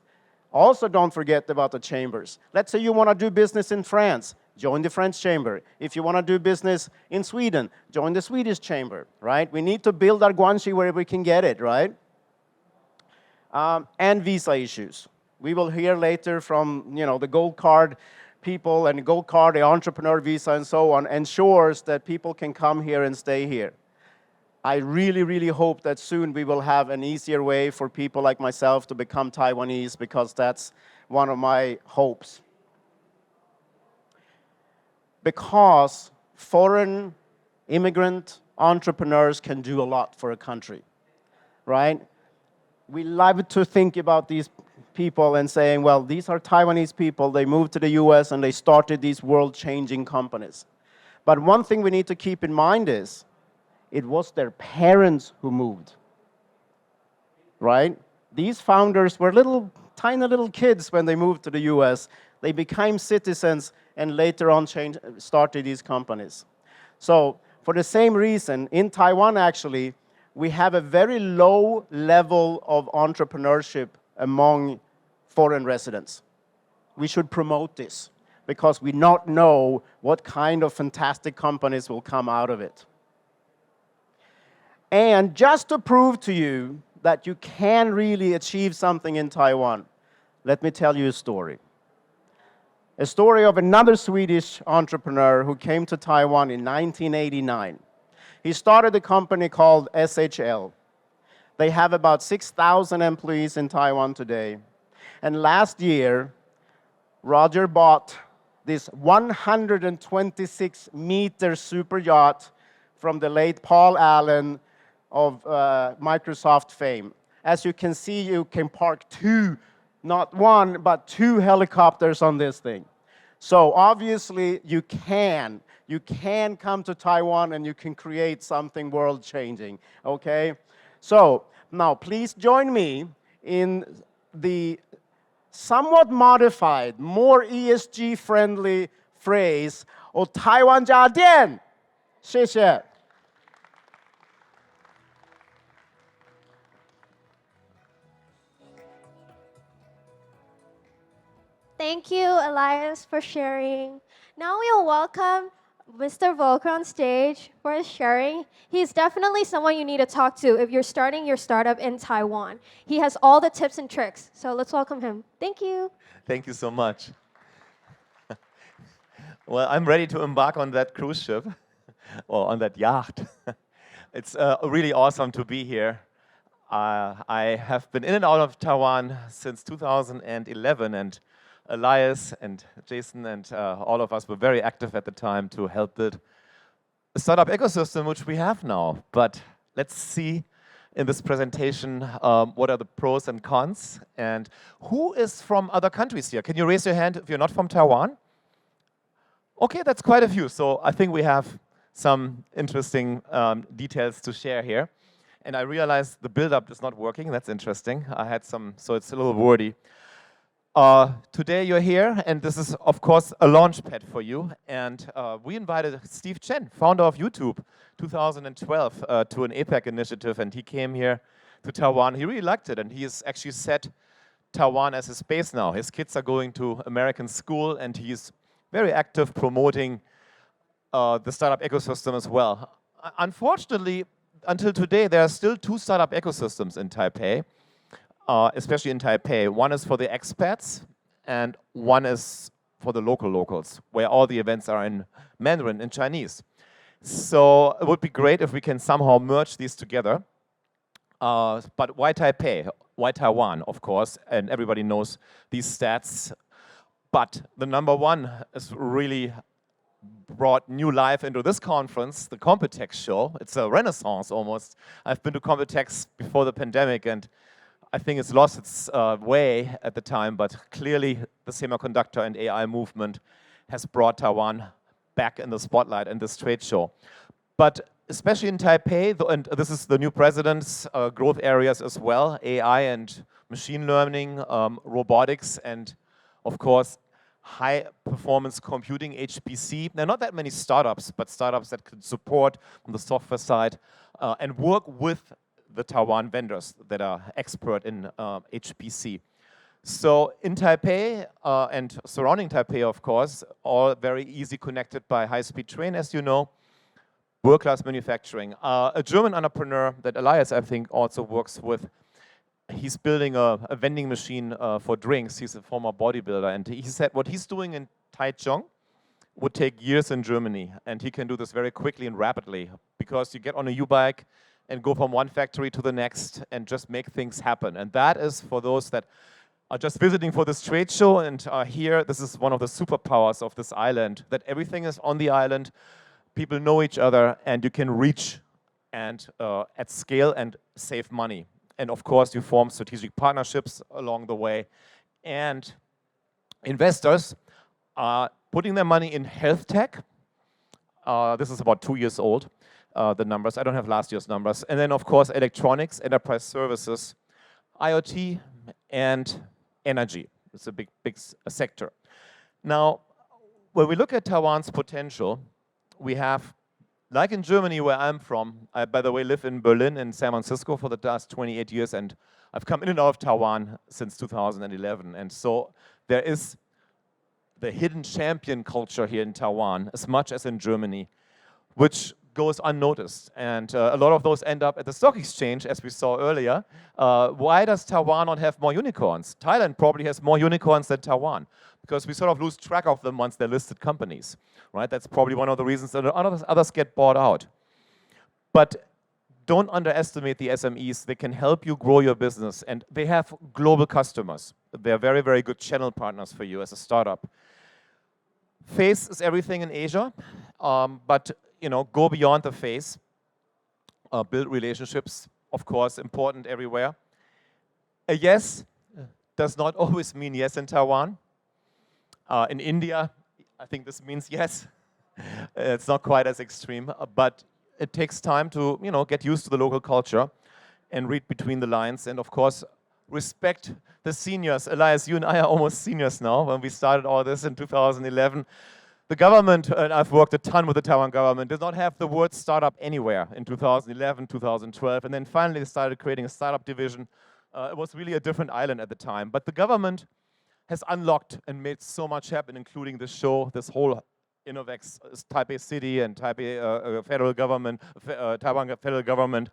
also don't forget about the chambers. Let's say you want to do business in France, join the French chamber. If you want to do business in Sweden, join the Swedish chamber, right? We need to build our guanxi where we can get it, right? And visa issues. We will hear later from the gold card people, and gold card, the entrepreneur visa, and so on, ensures that people can come here and stay here. I really, really hope that soon we will have an easier way for people like myself to become Taiwanese, because that's one of my hopes. Because foreign immigrant entrepreneurs can do a lot for a country, right? We love to think about these people and saying, well, these are Taiwanese people, they moved to the US and they started these world-changing companies. But one thing we need to keep in mind is, it was their parents who moved, right? These founders were tiny little kids when they moved to the US. They became citizens and later on started these companies. So for the same reason, in Taiwan actually, we have a very low level of entrepreneurship among foreign residents. We should promote this, because we not know what kind of fantastic companies will come out of it. And just to prove to you that you can really achieve something in Taiwan, let me tell you a story. A story of another Swedish entrepreneur who came to Taiwan in 1989. He started a company called SHL. They have about 6,000 employees in Taiwan today. And last year, Roger bought this 126-meter super yacht from the late Paul Allen of Microsoft fame. As you can see, you can park not one, but two helicopters on this thing. So obviously, you can come to Taiwan and you can create something world-changing, okay? So now please join me in the somewhat modified, more ESG-friendly phrase, 我台湾家店，谢谢。Thank you, Elias, for sharing. Now we will welcome Mr. Volker on stage for his sharing. He's definitely someone you need to talk to if you're starting your startup in Taiwan. He has all the tips and tricks. So let's welcome him. Thank you. Thank you so much. Well, I'm ready to embark on that cruise ship, or on that yacht. It's really awesome to be here. I have been in and out of Taiwan since 2011, and Elias and Jason and all of us were very active at the time to help build a startup ecosystem, which we have now. But let's see in this presentation what are the pros and cons, and who is from other countries here? Can you raise your hand if you're not from Taiwan? Okay, that's quite a few. So I think we have some interesting details to share here. And I realized the build-up is not working. That's interesting. I had some, so it's a little wordy. Today you're here, and this is, of course, a Launchpad for you. And we invited Steve Chen, founder of YouTube, 2012, to an APAC initiative, and he came here to Taiwan. He really liked it, and he has actually set Taiwan as his base now. His kids are going to American school, and he's very active promoting the startup ecosystem as well. Unfortunately, until today, there are still two startup ecosystems in Taipei. Especially in Taipei. One is for the expats, and one is for the locals, where all the events are in Mandarin, in Chinese. So it would be great if we can somehow merge these together. But why Taipei? Why Taiwan, of course, and everybody knows these stats. But the number one is really brought new life into this conference, the Computex show. It's a renaissance almost. I've been to Computex before the pandemic, and I think it's lost its way at the time, but clearly the semiconductor and AI movement has brought Taiwan back in the spotlight in this trade show. But especially in Taipei, and this is the new president's growth areas as well, AI and machine learning, robotics, and of course, high performance computing, HPC. There are not that many startups, but startups that could support on the software side and work with the Taiwan vendors that are expert in HPC. So in Taipei and surrounding Taipei, of course, all very easy connected by high-speed train, as you know, world-class manufacturing. A German entrepreneur that Elias, I think, also works with, he's building a vending machine for drinks. He's a former bodybuilder, and he said what he's doing in Taichung would take years in Germany, and he can do this very quickly and rapidly because you get on a U-bike and go from one factory to the next and just make things happen. And that is for those that are just visiting for this trade show and are here. This is one of the superpowers of this island, that everything is on the island, people know each other, and you can reach and at scale and save money. And of course, you form strategic partnerships along the way. And investors are putting their money in health tech. This is about 2 years old, the numbers. I don't have last year's numbers. And then, of course, electronics, enterprise services, IoT, and energy. It's a big sector. Now, when we look at Taiwan's potential, we have, like in Germany, where I'm from, I, by the way, live in Berlin and San Francisco for the last 28 years, and I've come in and out of Taiwan since 2011. And so there is the hidden champion culture here in Taiwan, as much as in Germany, which goes unnoticed. And a lot of those end up at the stock exchange, as we saw earlier. Why does Taiwan not have more unicorns? Thailand probably has more unicorns than Taiwan, because we sort of lose track of them once they're listed companies, right? That's probably one of the reasons that others get bought out. But don't underestimate the SMEs. They can help you grow your business, and they have global customers. They're very, very good channel partners for you as a startup. Face is everything in Asia, but go beyond the face. Build relationships, of course, important everywhere. A yes does not always mean yes in Taiwan. In India, I think this means yes. It's not quite as extreme, but it takes time to get used to the local culture and read between the lines, and of course respect the seniors. Elias, you and I are almost seniors now. When we started all this in 2011, the government, and I've worked a ton with the Taiwan government, did not have the word startup anywhere in 2011, 2012, and then finally they started creating a startup division. It was really a different island at the time, but the government has unlocked and made so much happen, including this show, this whole InnoVEX, Taipei City and Taipei federal government, Taiwan federal government.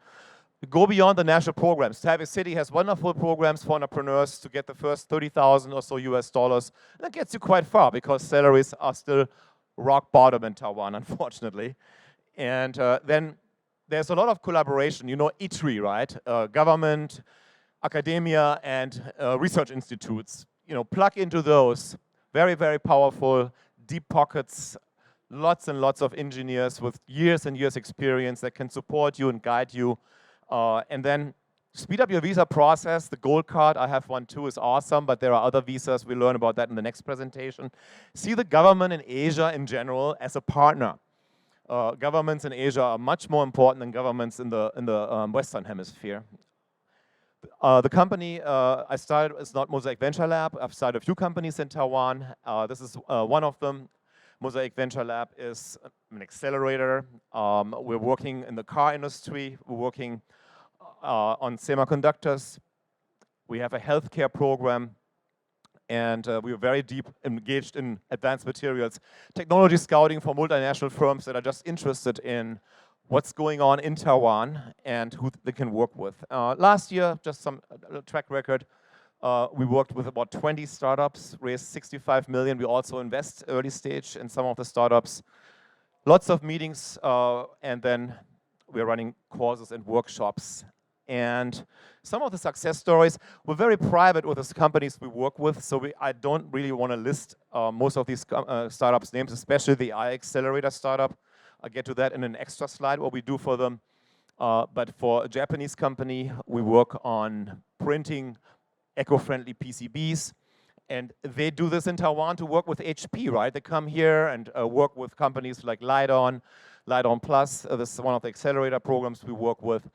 Go beyond the national programs. Taipei City has wonderful programs for entrepreneurs to get the first 30,000 or so US dollars. That gets you quite far because salaries are still rock bottom in Taiwan, unfortunately. And then there's a lot of collaboration. ITRI, right? Government, academia, and research institutes. Plug into those. Very, very powerful, deep pockets, lots and lots of engineers with years and years experience that can support you and guide you. And then speed up your visa process. The gold card, I have one too, is awesome, but there are other visas. We'll learn about that in the next presentation. See the government in Asia in general as a partner. Governments in Asia are much more important than governments in the Western Hemisphere. The company I started is not Mosaic Venture Lab. I've started a few companies in Taiwan. This is one of them. Mosaic Venture Lab is an accelerator. We're working in the car industry. We're working on semiconductors. We have a healthcare program. And we are very deep engaged in advanced materials. Technology scouting for multinational firms that are just interested in what's going on in Taiwan and who they can work with. Last year, just some track record, we worked with about 20 startups, raised 65 million. We also invest early stage in some of the startups. Lots of meetings, and then we're running courses and workshops. And some of the success stories, we're very private with the companies we work with, so I don't really want to list most of these startups' names, especially the iAccelerator startup. I'll get to that in an extra slide, what we do for them. But for a Japanese company, we work on printing eco-friendly PCBs. And they do this in Taiwan to work with HP, right? They come here and work with companies like Lite-On Plus. This is one of the accelerator programs we work with.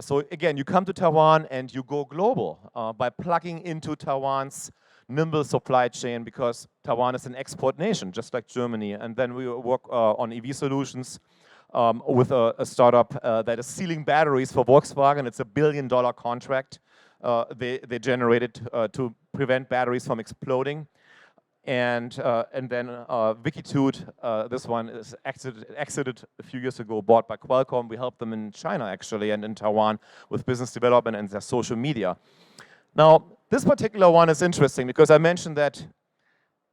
So again, you come to Taiwan and you go global by plugging into Taiwan's nimble supply chain, because Taiwan is an export nation, just like Germany. And then we work on EV solutions. with a startup that is sealing batteries for Volkswagen. It's a $1 billion contract they generated to prevent batteries from exploding. And then Wikitude, this one is exited a few years ago, bought by Qualcomm. We helped them in China, actually, and in Taiwan with business development and their social media. Now, this particular one is interesting because I mentioned that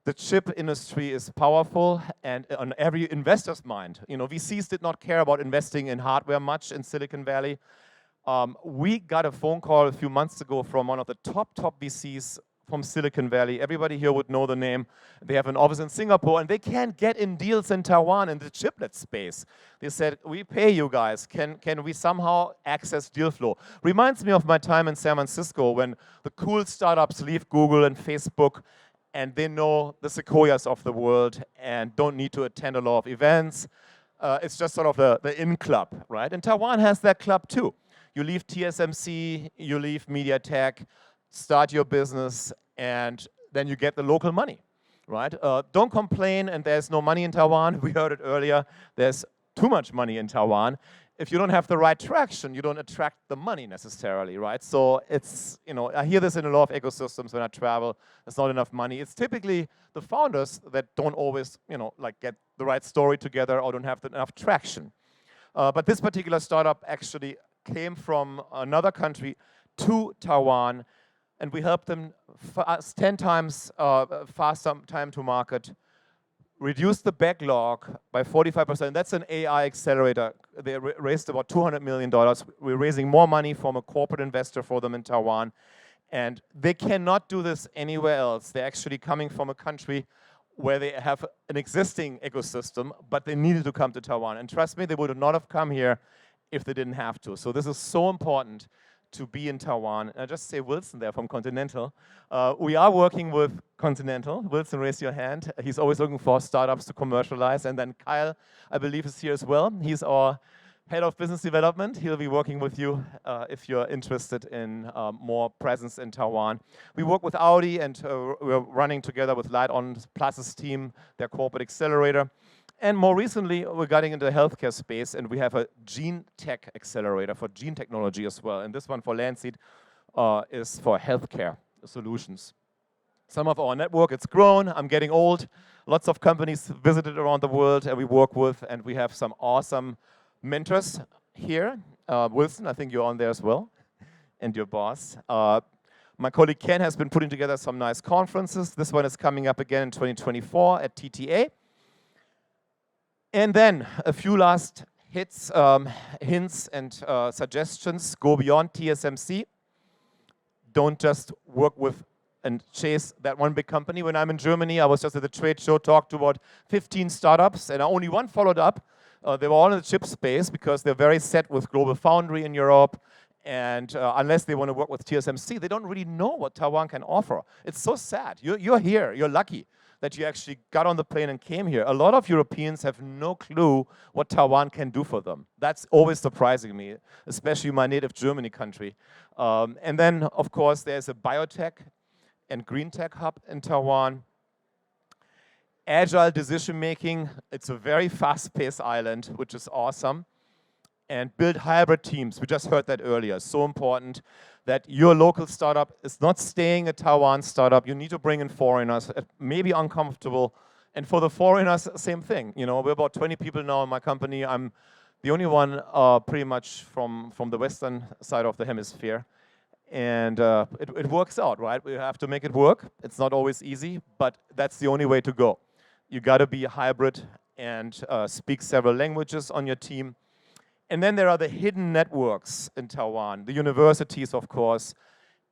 the chip industry is powerful and on every investor's mind. You know, VCs did not care about investing in hardware much in Silicon Valley. We got a phone call a few months ago from one of the top VCs from Silicon Valley. Everybody here would know the name. They have an office in Singapore, and they can't get in deals in Taiwan in the chiplet space. They said, we pay you guys. Can we somehow access deal flow? Reminds me of my time in San Francisco when the cool startups leave Google and Facebook, and they know the Sequoias of the world and don't need to attend a lot of events. It's just sort of the in club, right? And Taiwan has that club too. You leave TSMC, you leave MediaTek, start your business, and then you get the local money, right? Don't complain, and there's no money in Taiwan. We heard it earlier. There's too much money in Taiwan. If you don't have the right traction, you don't attract the money necessarily, right? So it's, you know, I hear this in a lot of ecosystems when I travel. There's not enough money. It's typically the founders that don't always, you know, like get the right story together or don't have enough traction. But this particular startup actually came from another country to Taiwan, and we helped them 10 times faster time to market, reduce the backlog by 45%. That's an AI accelerator. They raised about $200 million. We're raising more money from a corporate investor for them in Taiwan. And they cannot do this anywhere else. They're actually coming from a country where they have an existing ecosystem, but they needed to come to Taiwan. And trust me, they would not have come here if they didn't have to. So this is so important to be in Taiwan. And I just say Wilson there from Continental. We are working with Continental. Wilson, raise your hand. He's always looking for startups to commercialize. And then Kyle, I believe, is here as well. He's our head of business development. He'll be working with you if you're interested in more presence in Taiwan. We work with Audi, and we're running together with Light On Plus's team, their corporate accelerator. And more recently, we're getting into the healthcare space, and we have a gene tech accelerator for gene technology as well. And this one for Landseed is for healthcare solutions. Some of our network, it's grown. I'm getting old. Lots of companies visited around the world, and we work with, and we have some awesome mentors here. Wilson, I think you're on there as well, and your boss. My colleague Ken has been putting together some nice conferences. This one is coming up again in 2024 at TTA. And then a few last hints and suggestions. Go beyond TSMC. Don't just work with and chase that one big company. When I'm in Germany, I was just at the trade show, talked to about 15 startups, and only one followed up. They were all in the chip space because they're very set with Global Foundry in Europe. And unless they want to work with TSMC, they don't really know what Taiwan can offer. It's so sad. You're here. You're lucky that you actually got on the plane and came here. A lot of Europeans have no clue what Taiwan can do for them. That's always surprising me, especially my native Germany country. And then, of course, there's a biotech and green tech hub in Taiwan. Agile decision-making. It's a very fast-paced island, which is awesome. And build hybrid teams. We just heard that earlier. So important that your local startup is not staying a Taiwan startup. You need to bring in foreigners. It may be uncomfortable. And for the foreigners, same thing. You know, we're about 20 people now in my company. I'm the only one pretty much from the western side of the hemisphere. And it works out, right? We have to make it work. It's not always easy, but that's the only way to go. You got to be a hybrid and speak several languages on your team. And then there are the hidden networks in Taiwan, the universities, of course,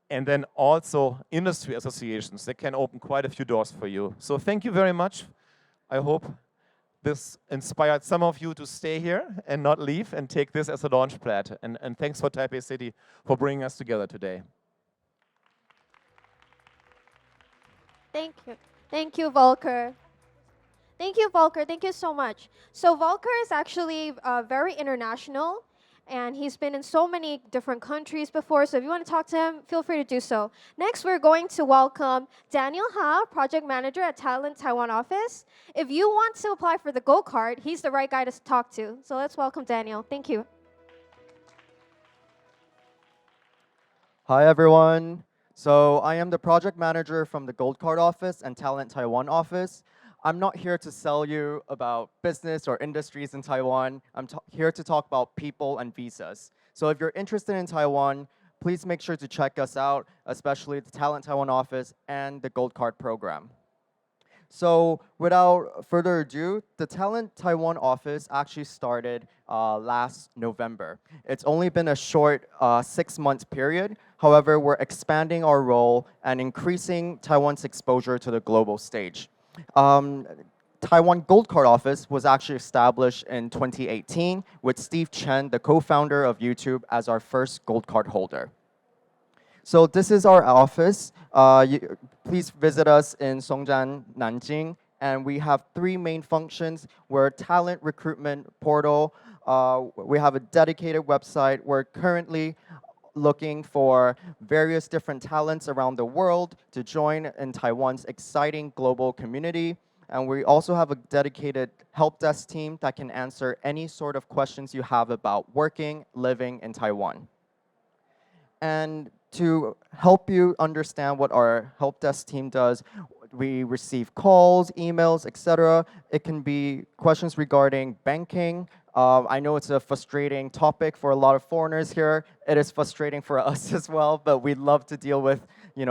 and then also industry associations that can open quite a few doors for you. So thank you very much. I hope this inspired some of you to stay here and not leave and take this as a launchpad. And thanks for Taipei City for bringing us together today. Thank you. Thank you, Volker. Thank you, Volker. Thank you so much. So Volker is actually very international, And he's been in so many different countries before, so if you want to talk to him, feel free to do so. Next, we're going to welcome Daniel Ha, Project Manager at Talent Taiwan office. If you want to apply for the Gold Card, he's the right guy to talk to. So let's welcome Daniel. Thank you. Hi, everyone. So I am the project manager from the Gold Card office and Talent Taiwan office. I'm not here to sell you about business or industries in Taiwan. I'm here to talk about people and visas. So if you're interested in Taiwan, please make sure to check us out, especially the Talent Taiwan office and the Gold Card program. So without further ado, the Talent Taiwan office actually started last November. It's only been a short 6-month period. However, we're expanding our role and increasing Taiwan's exposure to the global stage. Taiwan Gold Card office was actually established in 2018 with Steve Chen, the co-founder of YouTube, as our first Gold Card holder. So this is our office. Please visit us in Songjiang, Nanjing. And we have 3 main functions. We're a talent recruitment portal. We have a dedicated website. We're currently looking for various different talents around the world to join in Taiwan's exciting global community. And we also have a dedicated help desk team that can answer any sort of questions you have about working, living in Taiwan. And to help you understand what our help desk team does, we receive calls, emails, etc. It can be questions regarding banking. I know it's a frustrating topic for a lot of foreigners here. It is frustrating for us as well, but we love to deal with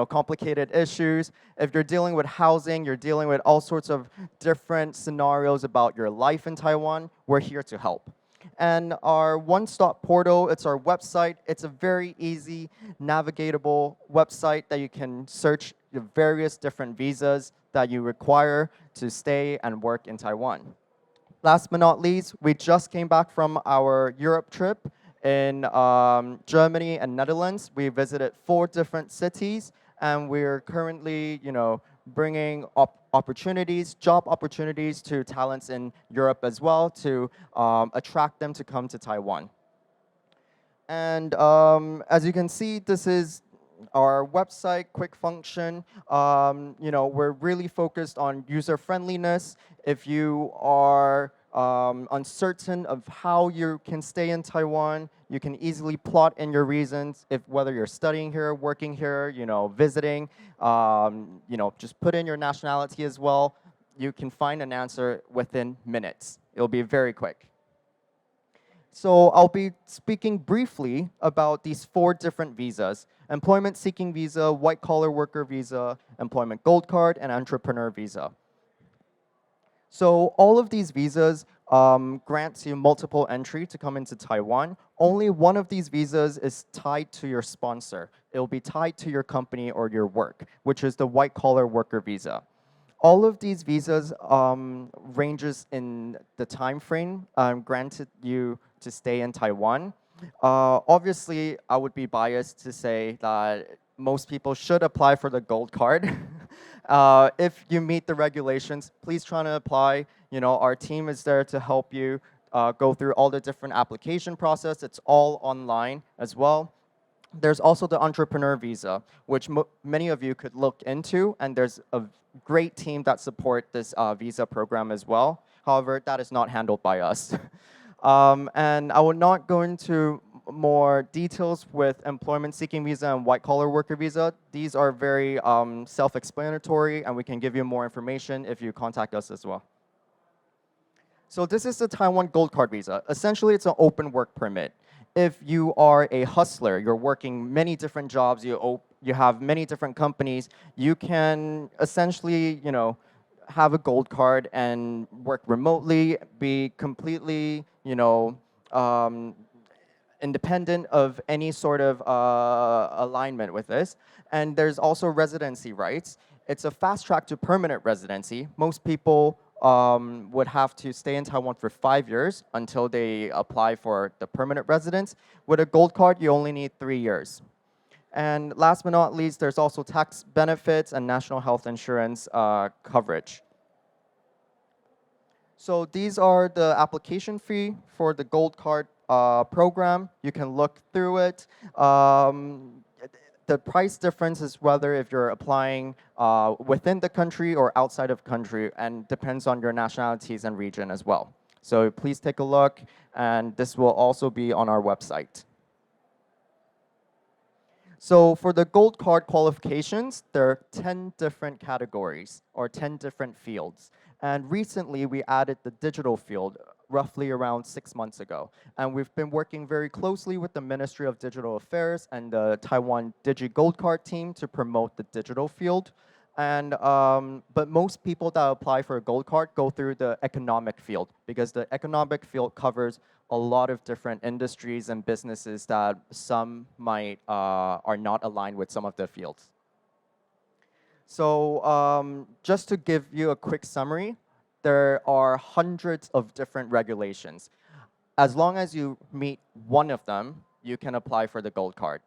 complicated issues. If you're dealing with housing, you're dealing with all sorts of different scenarios about your life in Taiwan, we're here to help. And our one-stop portal, it's our website. It's a very easy, navigatable website that you can search the various different visas that you require to stay and work in Taiwan. Last but not least, we just came back from our Europe trip in Germany and Netherlands. We visited 4 different cities, and we're currently, bringing opportunities, job opportunities to talents in Europe as well to attract them to come to Taiwan. And as you can see, this is our website, quick function. We're really focused on user friendliness. If you are uncertain of how you can stay in Taiwan, you can easily plot in your reasons, whether you're studying here, working here, visiting, just put in your nationality as well. You can find an answer within minutes. It'll be very quick. So I'll be speaking briefly about these 4 different visas: employment seeking visa, white collar worker visa, employment gold card, and entrepreneur visa. So all of these visas grant you multiple entry to come into Taiwan. Only one of these visas is tied to your sponsor. It'll be tied to your company or your work, which is the white collar worker visa. All of these visas ranges in the time frame granted you to stay in Taiwan. Obviously, I would be biased to say that most people should apply for the gold card. If you meet the regulations, please try to apply. Our team is there to help you go through all the different application process. It's all online as well. There's also the entrepreneur visa, which many of you could look into, and there's a great team that support this visa program as well. However, that is not handled by us. And I will not go into more details with employment seeking visa and white collar worker visa. These are very self-explanatory, and we can give you more information if you contact us as well. So this is the Taiwan Gold Card visa. Essentially, it's an open work permit. If you are a hustler, you're working many different jobs, you have many different companies, you can essentially, have a gold card and work remotely, be completely, independent of any sort of alignment with this. And there's also residency rights. It's a fast track to permanent residency. Most people would have to stay in Taiwan for 5 years until they apply for the permanent residence. With a gold card, you only need 3 years. And last but not least, there's also tax benefits and national health insurance coverage. So these are the application fee for the gold card program. You can look through it. The price difference is whether if you're applying within the country or outside of country, and depends on your nationalities and region as well. So please take a look, and this will also be on our website. So for the gold card qualifications, there are 10 different categories or 10 different fields. And recently we added the digital field roughly around 6 months ago. And we've been working very closely with the Ministry of Digital Affairs and the Taiwan Digi Gold Card team to promote the digital field. And but most people that apply for a gold card go through the economic field, because the economic field covers a lot of different industries and businesses that some might are not aligned with some of the fields. So just to give you a quick summary, there are hundreds of different regulations. As long as you meet one of them, you can apply for the gold card.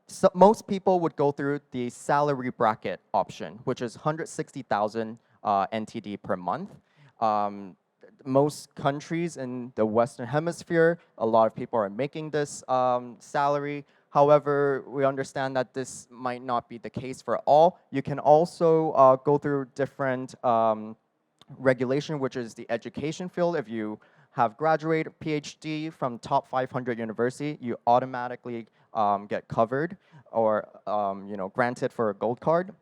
So most people would go through the salary bracket option, which is 160,000 NTD per month. Most countries in the Western Hemisphere, a lot of people are making this salary. However, we understand that this might not be the case for all. You can also go through different regulation, which is the education field. If you have graduated PhD from top 500 university, you automatically get covered or granted for a gold card.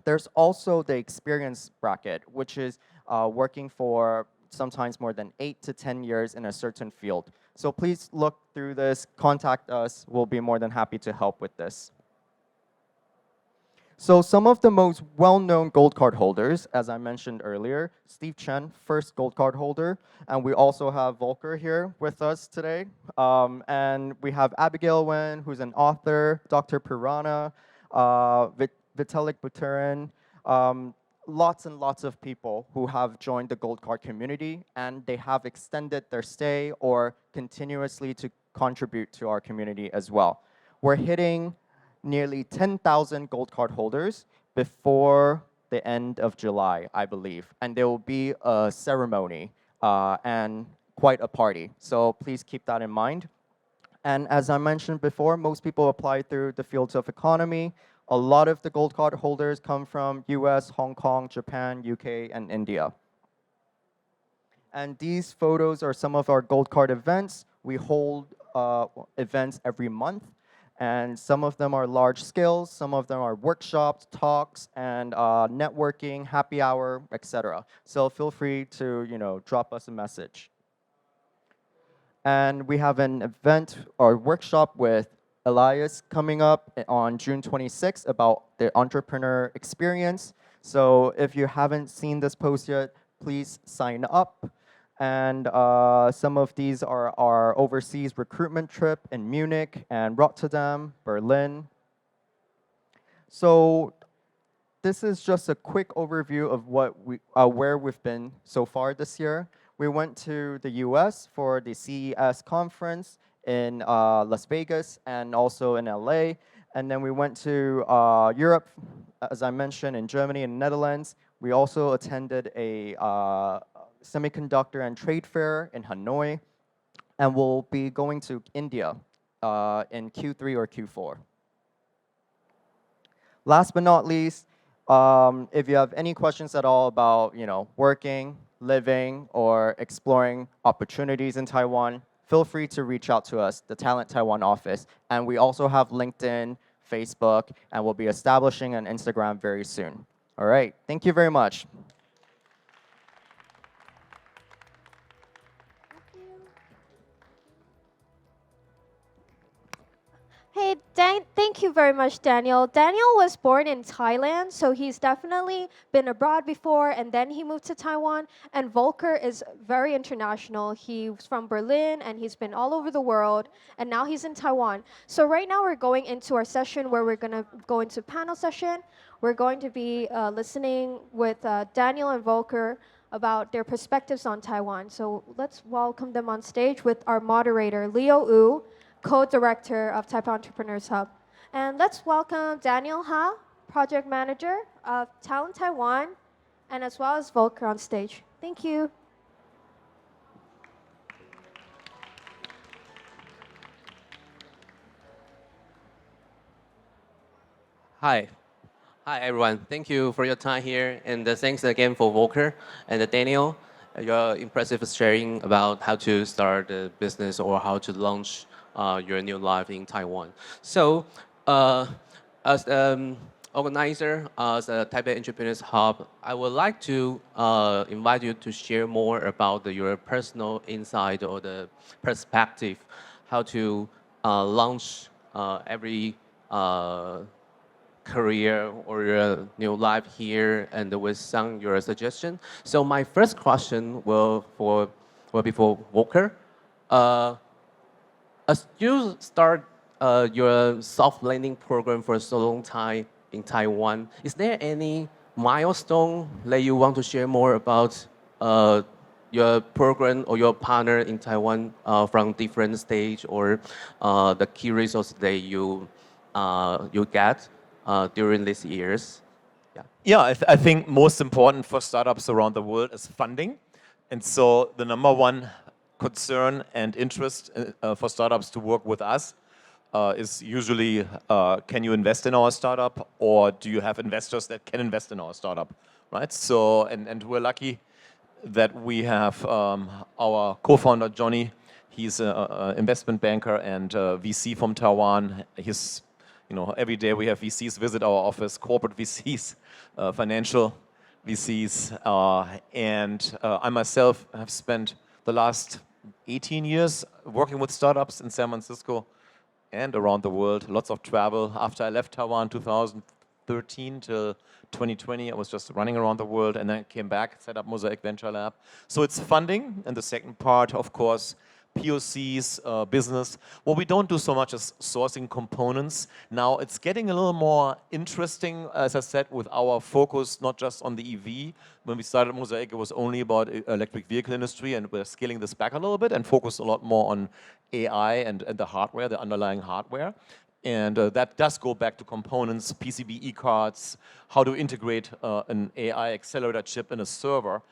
There's also the experience bracket, which is working for sometimes more than 8 to 10 years in a certain field. So please look through this, contact us. We'll be more than happy to help with this. So some of the most well-known gold card holders, as I mentioned earlier, Steve Chen, first gold card holder, and we also have Volker here with us today. And we have Abigail Wen, who's an author, Dr. Purana, Vitalik Buterin, lots and lots of people who have joined the gold card community, and they have extended their stay or continuously to contribute to our community as well. We're hitting nearly 10,000 gold card holders before the end of July, I believe. And there will be a ceremony and quite a party. So please keep that in mind. And as I mentioned before, most people apply through the fields of economy. A lot of the gold card holders come from US, Hong Kong, Japan, UK, and India. And these photos are some of our gold card events. We hold events every month. And some of them are large scale, some of them are workshops, talks, and networking, happy hour, etc. So feel free to drop us a message. And we have an event or workshop with Elias coming up on June 26th about the entrepreneur experience. So if you haven't seen this post yet, please sign up. And some of these are our overseas recruitment trip in Munich and Rotterdam, Berlin. So this is just a quick overview of where we've been so far this year. We went to the US for the CES conference in Las Vegas and also in LA. And then we went to Europe, as I mentioned, in Germany and Netherlands. We also attended a semiconductor and trade fair in Hanoi, and we'll be going to India in Q3 or Q4. Last but not least, if you have any questions at all about working, living, or exploring opportunities in Taiwan, feel free to reach out to us, the Talent Taiwan office. And we also have LinkedIn, Facebook, and we'll be establishing an Instagram very soon. All right, thank you very much. Hey, thank you very much, Daniel. Daniel was born in Thailand, so he's definitely been abroad before, and then he moved to Taiwan. And Volker is very international. He's from Berlin, and he's been all over the world, and now he's in Taiwan. So right now we're going into our session where we're going to go into panel session. We're going to be listening with Daniel and Volker about their perspectives on Taiwan. So let's welcome them on stage with our moderator, Leo Wu, co-director of Taipei Entrepreneurs Hub. And let's welcome Daniel Ha, project manager of Talent Taiwan, and as well as Volker on stage. Thank you. Hi. Hi, everyone. Thank you for your time here. And thanks again for Volker and Daniel. Your impressive sharing about how to start a business or how to launch your new life in Taiwan. So, as organizer, as a Taipei Entrepreneurs Hub, I would like to invite you to share more about your personal insight or the perspective, how to launch every career or your new life here, and with some your suggestion. So my first question will be for Walker. Uh, as you start your soft landing program for so long time in Taiwan, is there any milestone that you want to share more about your program or your partner in Taiwan from different stage or the key results that you get during these years? Yeah. Yeah, I think most important for startups around the world is funding. And so the number one concern and interest for startups to work with us is usually, can you invest in our startup, or do you have investors that can invest in our startup, right? So, and we're lucky that we have our co-founder, Johnny. He's an investment banker and VC from Taiwan. He's, every day we have VCs visit our office, corporate VCs, financial VCs. And I myself have spent the last 18 years working with startups in San Francisco and around the world. Lots of travel. After I left Taiwan 2013 till 2020, I was just running around the world, and then I came back, set up Mosaic Venture Lab. So it's funding, and the second part, of course, POCs, business. What we don't do so much is sourcing components. Now it's getting a little more interesting, as I said, with our focus not just on the EV. When we started Mosaic, it was only about electric vehicle industry, and we're scaling this back a little bit and focus a lot more on AI and the hardware, the underlying hardware. And that does go back to components, PCBE cards, how to integrate an AI accelerator chip in a server.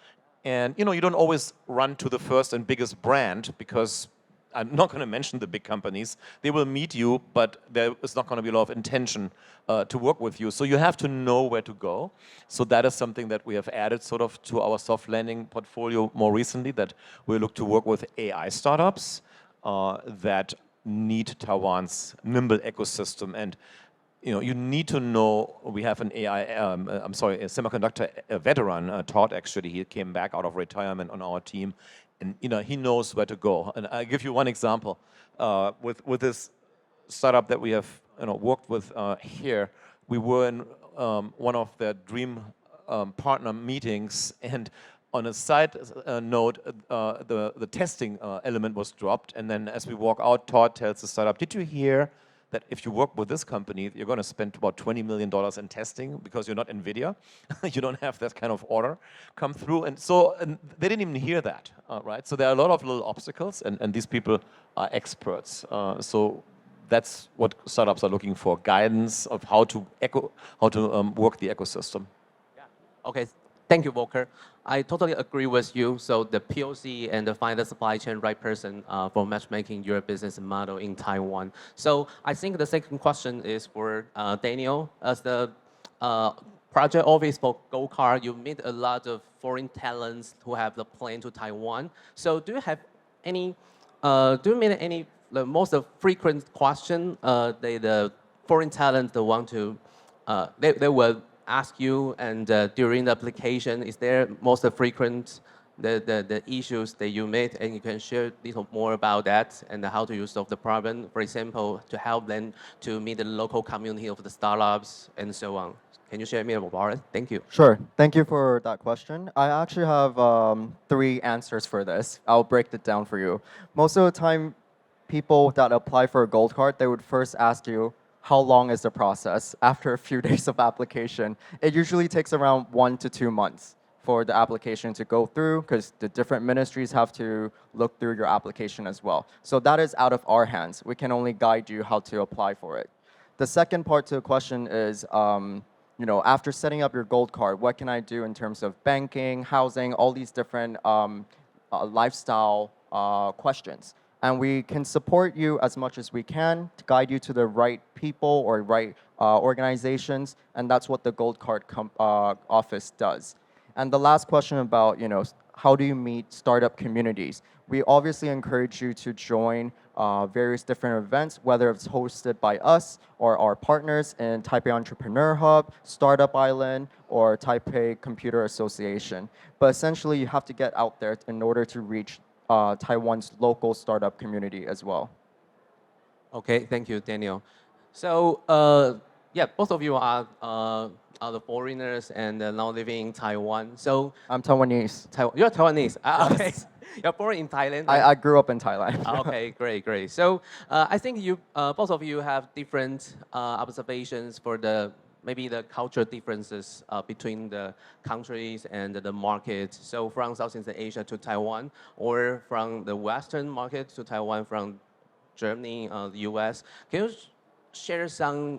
And you don't always run to the first and biggest brand, because I'm not going to mention the big companies. They will meet you, but there is not going to be a lot of intention to work with you. So you have to know where to go. So that is something that we have added sort of to our soft landing portfolio more recently, that we look to work with AI startups that need Taiwan's nimble ecosystem. And you need to know, we have an a semiconductor veteran, Todd actually, he came back out of retirement on our team, and he knows where to go. And I'll give you one example. With this startup that we have worked with here, we were in one of their dream partner meetings, and on a side note, the testing element was dropped, and then as we walk out, Todd tells the startup, did you hear that if you work with this company, you're going to spend about $20 million in testing because you're not NVIDIA. You don't have that kind of order come through. And so they didn't even hear that, right? So there are a lot of little obstacles, and these people are experts. So that's what startups are looking for, guidance of how to work the ecosystem. Yeah. Okay. Thank you, Volker. I totally agree with you. So the POC and the find the supply chain right person for matchmaking your business model in Taiwan. So I think the second question is for Daniel. As the project office for Gold Card, you meet a lot of foreign talents who have the plan to Taiwan. So do you have any? Do you meet any the most frequent question the foreign talent want to they will ask you, and during the application, is there most frequent the issues that you meet, and you can share a little more about that and how do you solve the problem, for example, to help them to meet the local community of the startups and so on. Can you share me about it? Thank you. Sure. Thank you for that question. I actually have 3 answers for this. I'll break it down for you. Most of the time, people that apply for a gold card, they would first ask you, how long is the process after a few days of application? It usually takes around 1 to 2 months for the application to go through, because the different ministries have to look through your application as well. So that is out of our hands. We can only guide you how to apply for it. The second part to the question is, after setting up your gold card, what can I do in terms of banking, housing, all these different lifestyle questions? And we can support you as much as we can to guide you to the right people or right organizations, and that's what the Gold Card office does. And the last question about, how do you meet startup communities? We obviously encourage you to join various different events, whether it's hosted by us or our partners in Taipei Entrepreneur Hub, Startup Island, or Taipei Computer Association. But essentially, you have to get out there in order to reach Taiwan's local startup community as well. Okay, thank you, Daniel. So, yeah, both of you are the foreigners and now living in Taiwan. So, I'm Taiwanese. You're Taiwanese. Okay. You're born in Thailand. I grew up in Thailand. Okay, great. So, I think you, both of you have different observations for maybe the cultural differences between the countries and the market. So from Southeast Asia to Taiwan, or from the Western market to Taiwan, from Germany, the US. Can you share some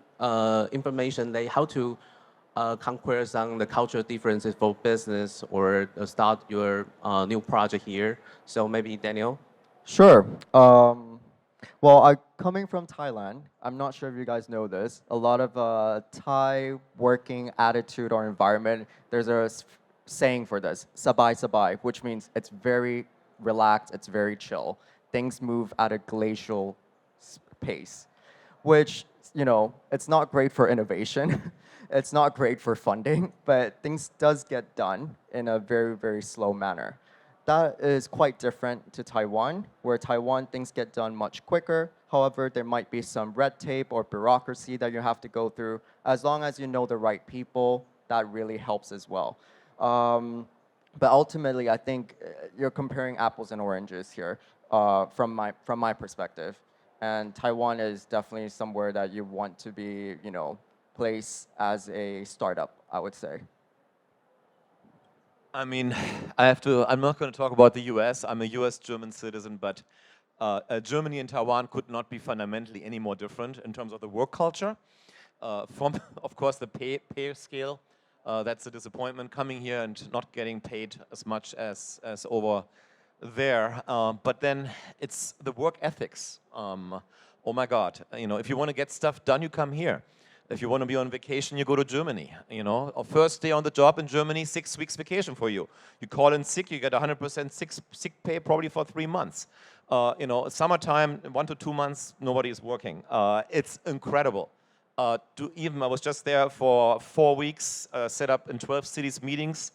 information like how to conquer some the cultural differences for business or start your new project here? So maybe Daniel? Sure. Well, coming from Thailand, I'm not sure if you guys know this. A lot of Thai working attitude or environment, there's a saying for this, sabai sabai, which means it's very relaxed, it's very chill. Things move at a glacial pace, which, it's not great for innovation. It's not great for funding, but things does get done in a very, very slow manner. That is quite different to Taiwan, where Taiwan things get done much quicker. However, there might be some red tape or bureaucracy that you have to go through. As long as you know the right people, that really helps as well. But ultimately, I think you're comparing apples and oranges here from my perspective. And Taiwan is definitely somewhere that you want to be, placed as a startup, I would say. I mean, I'm not going to talk about the US. I'm a US German citizen, but Germany and Taiwan could not be fundamentally any more different in terms of the work culture. From, of course, the pay scale, that's a disappointment, coming here and not getting paid as much as over there. But then it's the work ethics. Oh my God, if you want to get stuff done, you come here. If you want to be on vacation, you go to Germany. Our first day on the job in Germany, 6 weeks vacation for you. You call in sick, you get 100% sick pay probably for 3 months. Summertime, 1 to 2 months, nobody is working. It's incredible. I was just there for 4 weeks, set up in 12 cities meetings.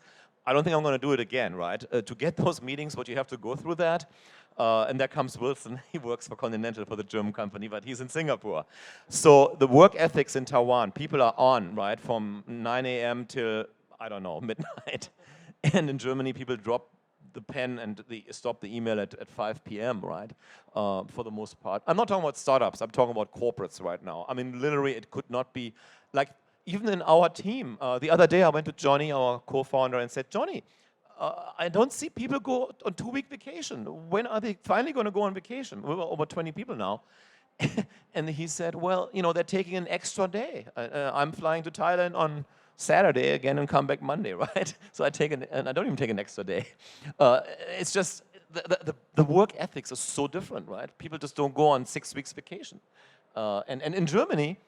I don't think I'm going to do it again, right? To get those meetings, what you have to go through that. And there comes Wilson. He works for Continental, for the German company, but he's in Singapore. So the work ethics in Taiwan, people are on, right, from 9 a.m. till, I don't know, midnight. And in Germany, people drop the pen and they stop the email at 5 p.m., right, for the most part. I'm not talking about startups. I'm talking about corporates right now. I mean, literally, it could not be, like, even in our team. The other day, I went to Johnny, our co-founder, and said, Johnny, I don't see people go on 2-week vacation. When are they finally going to go on vacation? We were over 20 people now. And he said, well, they're taking an extra day. I'm flying to Thailand on Saturday again and come back Monday, right? So and I don't even take an extra day. It's just, the work ethics are so different, right? People just don't go on 6 weeks vacation. And in Germany,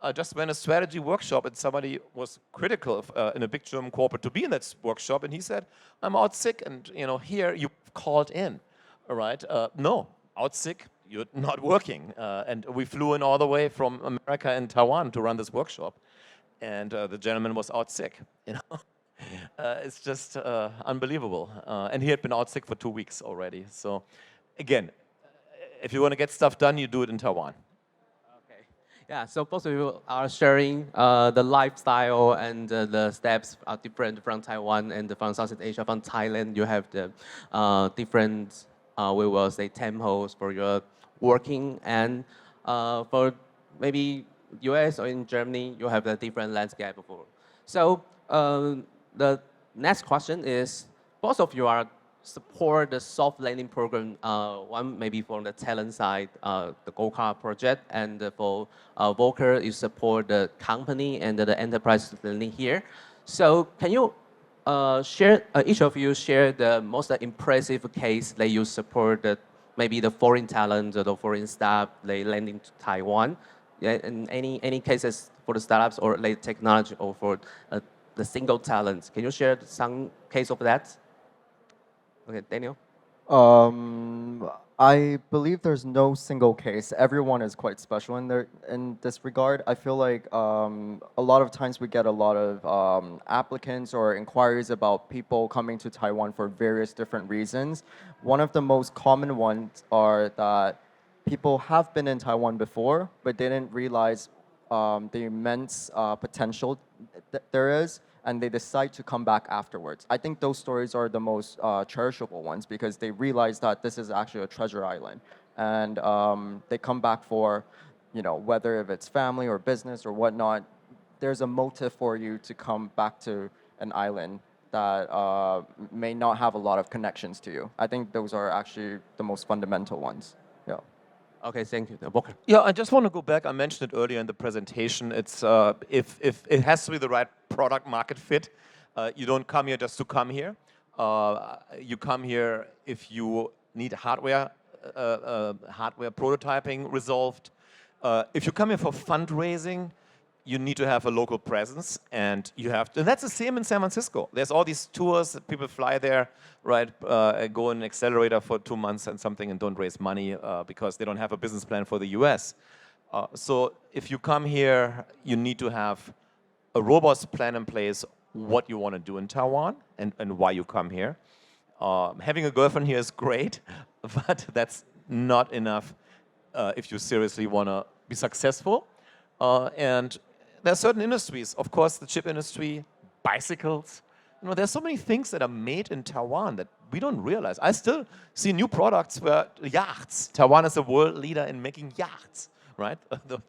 I just went a strategy workshop and somebody was critical of, in a big German corporate to be in that workshop, and he said, I'm out sick, and here you called in, all right? No, out sick, you're not working. And we flew in all the way from America and Taiwan to run this workshop, and the gentleman was out sick, It's just unbelievable. And he had been out sick for 2 weeks already. So again, if you want to get stuff done, you do it in Taiwan. Yeah, so both of you are sharing the lifestyle and the steps are different from Taiwan and from Southeast Asia. From Thailand, you have the different, we will say, tempos for your working, and for maybe US or in Germany, you have a different landscape before. So the next question is, both of you are support the soft landing program, one maybe from the talent side, the Gold Card project, and for Volker, you support the company and the enterprise landing here. So can you share, each of you share the most impressive case that you support maybe the foreign talent or the foreign staff, they landing to Taiwan. Yeah, and any cases for the startups or late technology or for the single talents. Can you share some case of that? Okay, Daniel. I believe there's no single case. Everyone is quite special in this regard. I feel like a lot of times we get a lot of applicants or inquiries about people coming to Taiwan for various different reasons. One of the most common ones are that people have been in Taiwan before, but they didn't realize the immense potential there is, and they decide to come back afterwards. I think those stories are the most cherishable ones because they realize that this is actually a treasure island, and they come back for, whether if it's family or business or whatnot. There's a motive for you to come back to an island that may not have a lot of connections to you. I think those are actually the most fundamental ones. Yeah. Okay, thank you. Walker. Yeah, I just want to go back. I mentioned it earlier in the presentation. It's if it has to be the right product market fit. You don't come here just to come here. You come here if you need hardware prototyping resolved. If you come here for fundraising, you need to have a local presence, and you have to, and that's the same in San Francisco. There's all these tours that people fly there, right? Go in an accelerator for 2 months and something and don't raise money because they don't have a business plan for the US. So if you come here, you need to have a robust plan in place what you want to do in Taiwan and why you come here. Having a girlfriend here is great, but that's not enough if you seriously want to be successful. And there are certain industries, of course, the chip industry, bicycles. There's so many things that are made in Taiwan that we don't realize. I still see new products where yachts. Taiwan is a world leader in making yachts, right?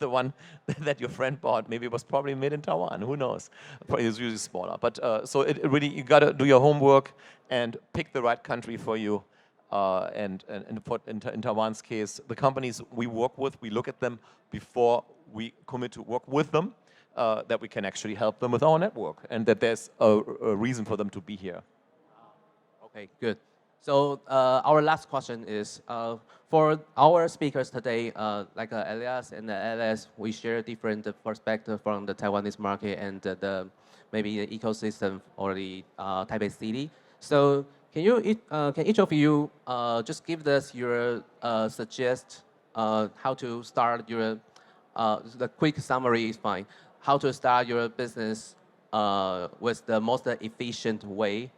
The one that your friend bought maybe was probably made in Taiwan. Who knows? Probably it's usually smaller. But so it really, you got to do your homework and pick the right country for you. And in Taiwan's case, the companies we work with, we look at them before we commit to work with them, that we can actually help them with our network, and that there's a reason for them to be here. Okay, good. So our last question is, for our speakers today, like Elias and Alice, we share different perspective from the Taiwanese market and maybe the ecosystem or the Taipei city. So can each of you just give us your suggest how to start your the quick summary is fine. How to start your business with the most efficient way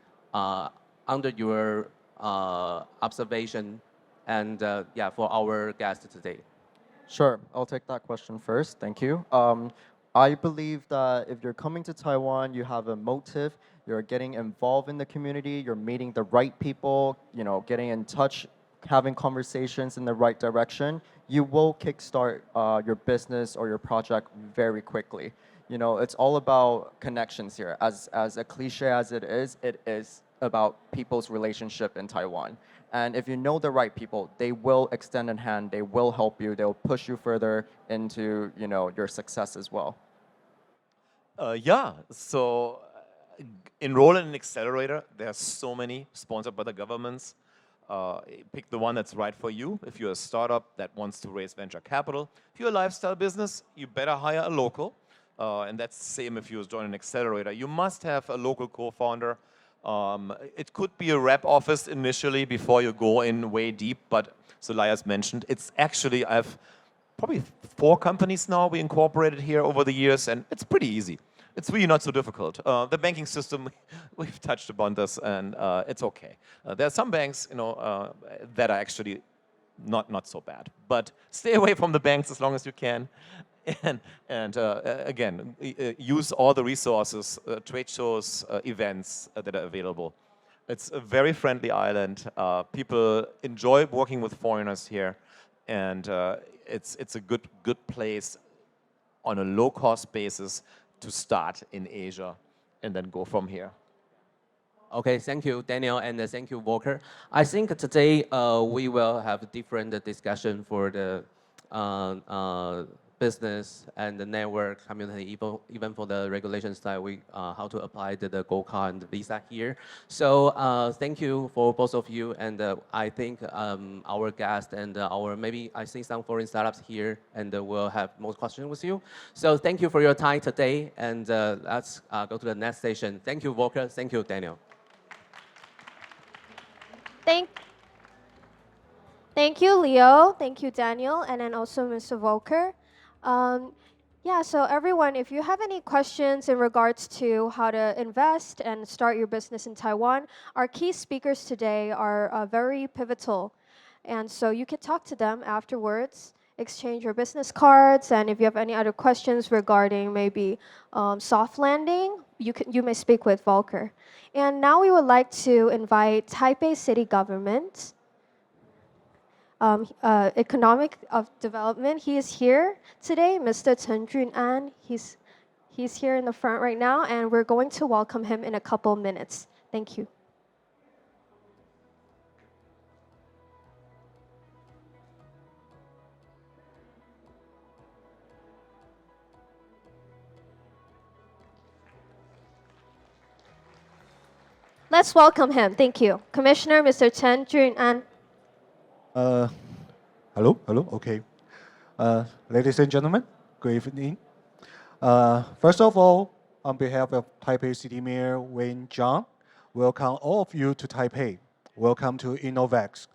under your observation and yeah, for our guests today. Sure, I'll take that question first. Thank you. I believe that if you're coming to Taiwan, you have a motive, you're getting involved in the community, you're meeting the right people, getting in touch, having conversations in the right direction, you will kickstart your business or your project very quickly. It's all about connections here. As a cliche as it is about people's relationship in Taiwan. And if you know the right people, they will extend a hand, they will help you, they'll push you further into your success as well. Yeah, so enroll in an accelerator. There are so many sponsored by the governments. Pick the one that's right for you. If you're a startup that wants to raise venture capital, if you're a lifestyle business, you better hire a local. And that's the same if you join an accelerator. You must have a local co-founder. It could be a rep office initially before you go in way deep, but so Elias mentioned, it's actually, I have probably 4 companies now we incorporated here over the years, and it's pretty easy. It's really not so difficult. The banking system, we've touched upon this, and it's okay. There are some banks, that are actually not so bad. But stay away from the banks as long as you can, and again, use all the resources, trade shows, events that are available. It's a very friendly island. People enjoy working with foreigners here, and it's a good place on a low-cost basis to start in Asia and then go from here. Okay, thank you, Daniel, and thank you, Walker. I think today we will have a different discussion for the business and the network community, even for the regulation side, how to apply the gold card and the visa here. So thank you for both of you, and I think our guest and maybe I see some foreign startups here, and we'll have more questions with you. So thank you for your time today, and let's go to the next station. Thank you, Volker. Thank you, Daniel. Thank you, Leo. Thank you, Daniel, and then also Mr. Volker. Yeah, so everyone, if you have any questions in regards to how to invest and start your business in Taiwan, our key speakers today are very pivotal. And so you can talk to them afterwards, exchange your business cards, and if you have any other questions regarding maybe soft landing, you may speak with Volker. And now we would like to invite Taipei City Government, Economic of Development. He is here today, Mr. Chen Junan. He's here in the front right now, and we're going to welcome him in a couple minutes. Thank you. Let's welcome him. Thank you. Commissioner, Mr. Chen Junan. Hello, okay. Ladies and gentlemen, good evening. First of all, on behalf of Taipei City Mayor Wayne Zhang, welcome all of you to Taipei. Welcome to InnoVEX,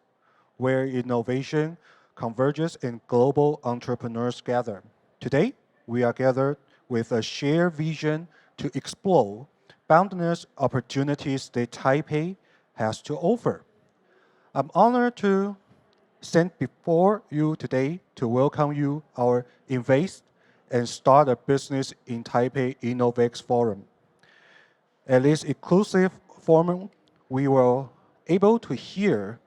where innovation converges and global entrepreneurs gather. Today, we are gathered with a shared vision to explore boundless opportunities that Taipei has to offer. I'm honored to stand before you today to welcome you our Invest and Start a Business in Taipei InnoVEX Forum. At this exclusive forum, we were able to hear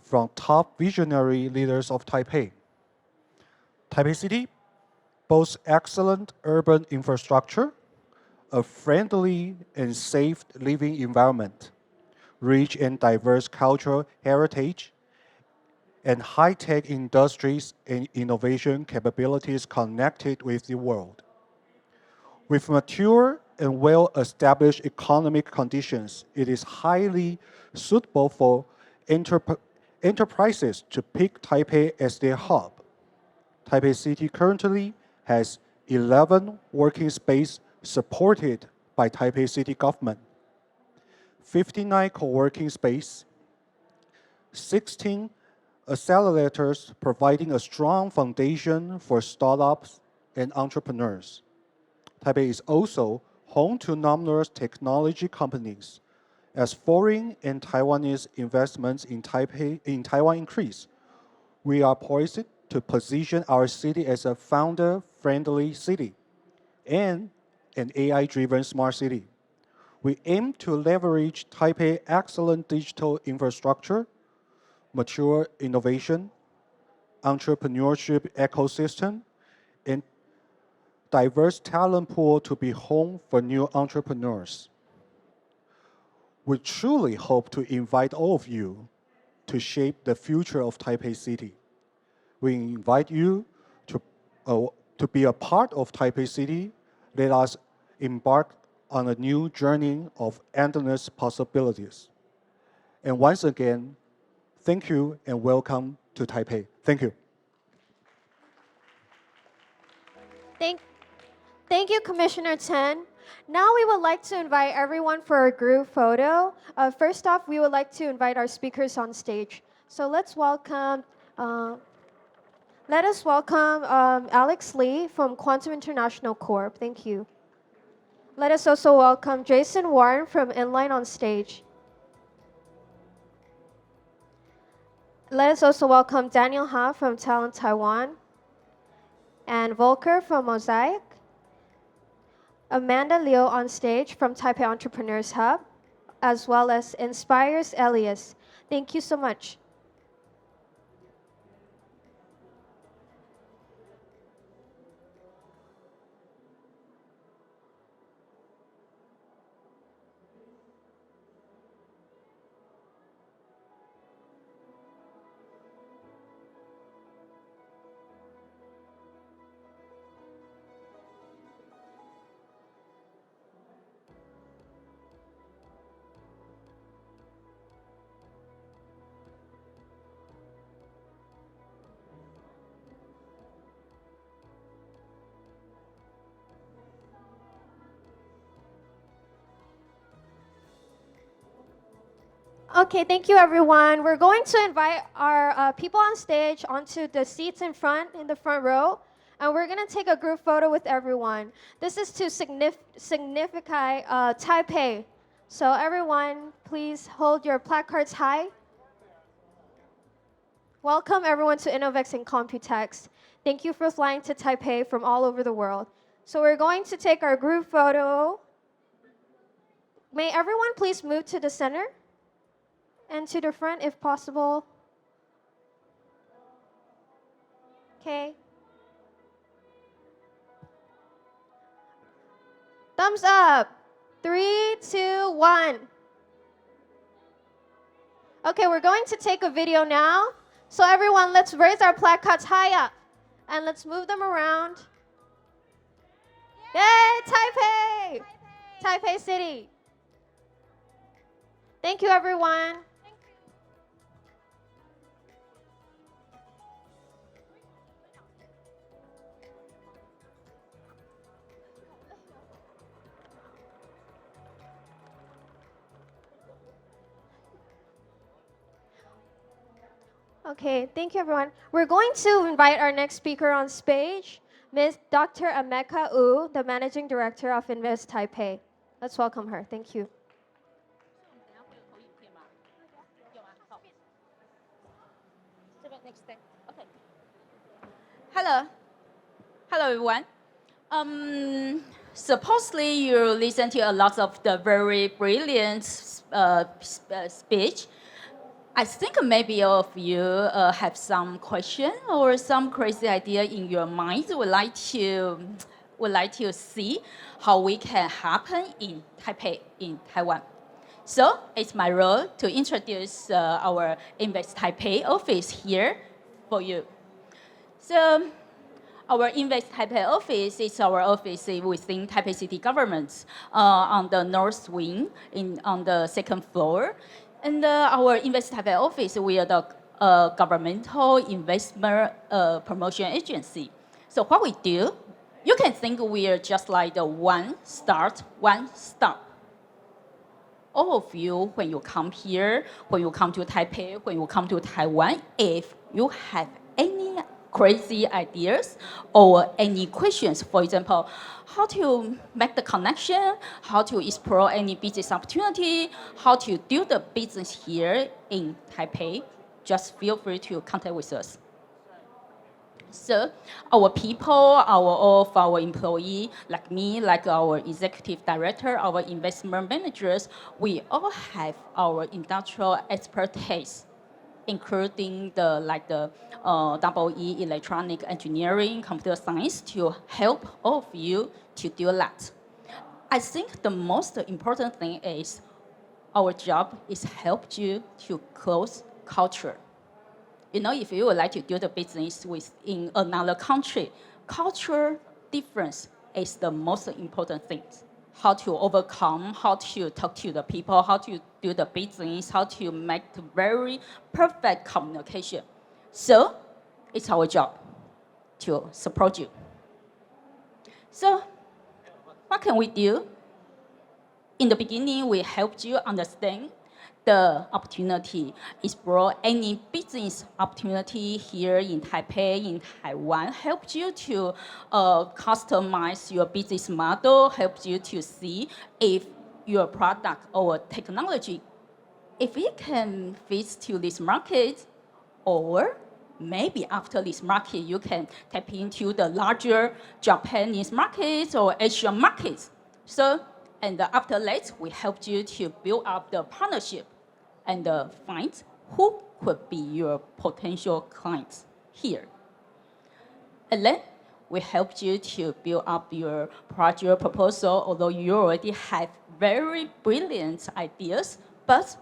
from top visionary leaders of Taipei. Taipei City boasts excellent urban infrastructure, a friendly and safe living environment, rich and diverse cultural heritage, and high-tech industries and innovation capabilities connected with the world. With mature and well-established economic conditions, it is highly suitable for enterprises to pick Taipei as their hub. Taipei City currently has 11 working spaces supported by Taipei City government, 59 co-working spaces, 16 accelerators providing a strong foundation for startups and entrepreneurs. Taipei is also home to numerous technology companies. As foreign and Taiwanese investments in Taiwan increase, we are poised to position our city as a founder-friendly city and an AI-driven smart city. We aim to leverage Taipei's excellent digital infrastructure, mature innovation, entrepreneurship ecosystem, and diverse talent pool to be home for new entrepreneurs. We truly hope to invite all of you to shape the future of Taipei City. We invite you to be a part of Taipei City. Let us embark on a new journey of endless possibilities. And once again, thank you and welcome to Taipei. Thank you. Thank you, Commissioner Chen. Now we would like to invite everyone for a group photo. First off, we would like to invite our speakers on stage. So let us welcome Alex Lee from Quantum International Corp. Thank you. Let us also welcome Jason Warren from Inline on stage. Let us also welcome Daniel Ha from Talent Taiwan, and Volker from Mosaic, Amanda Liu on stage from Taipei Entrepreneurs Hub, as well as Enspyre's Elias. Thank you so much. Okay, thank you everyone. We're going to invite our people on stage onto the seats in the front row, and we're gonna take a group photo with everyone. This is to signify Taipei. So everyone, please hold your placards high. Welcome everyone to InnoVEX and Computex. Thank you for flying to Taipei from all over the world. So we're going to take our group photo. May everyone please move to the center and to the front if possible. Okay. Thumbs up. 3, 2, 1. Okay, we're going to take a video now. So everyone, let's raise our placards high up and let's move them around. Yay, Taipei! Taipei City. Thank you, everyone. Okay, thank you, everyone. We're going to invite our next speaker on stage, Ms. Dr. Ameka Wu, the Managing Director of Invest Taipei. Let's welcome her. Thank you. Hello. Hello, everyone. Supposedly, you listen to a lot of the very brilliant speech. I think maybe all of you have some question or some crazy idea in your mind. Would like to see how we can happen in Taipei, in Taiwan. So it's my role to introduce our Invest Taipei office here for you. So our Invest Taipei office is our office within Taipei City government on the north wing on the second floor. And our Invest Taipei office, we are the governmental investment promotion agency. So what we do, you can think we are just like the one start, one stop. All of you, when you come here, when you come to Taipei, when you come to Taiwan, if you have any crazy ideas or any questions, for example, how to make the connection, how to explore any business opportunity, how to do the business here in Taipei, just feel free to contact with us. So our people, all of our employees, like me, like our executive director, our investment managers, we all have our industrial expertise, including the EE electronic engineering, computer science, to help all of you to do that. I think the most important thing is our job is help you to close culture. You know, if you would like to do the business in another country, culture difference is the most important thing. How to overcome, how to talk to the people, how to do the business, how to make the very perfect communication. So it's our job to support you. So what can we do? In the beginning, we helped you understand the opportunity, explore any business opportunity here in Taipei, in Taiwan, helps you to customize your business model, helps you to see if your product or technology, if it can fit to this market, or maybe after this market, you can tap into the larger Japanese markets or Asian markets. So, and after that, we helped you to build up the partnership and find who could be your potential clients here. And then we helped you to build up your project proposal, although you already have very brilliant ideas, but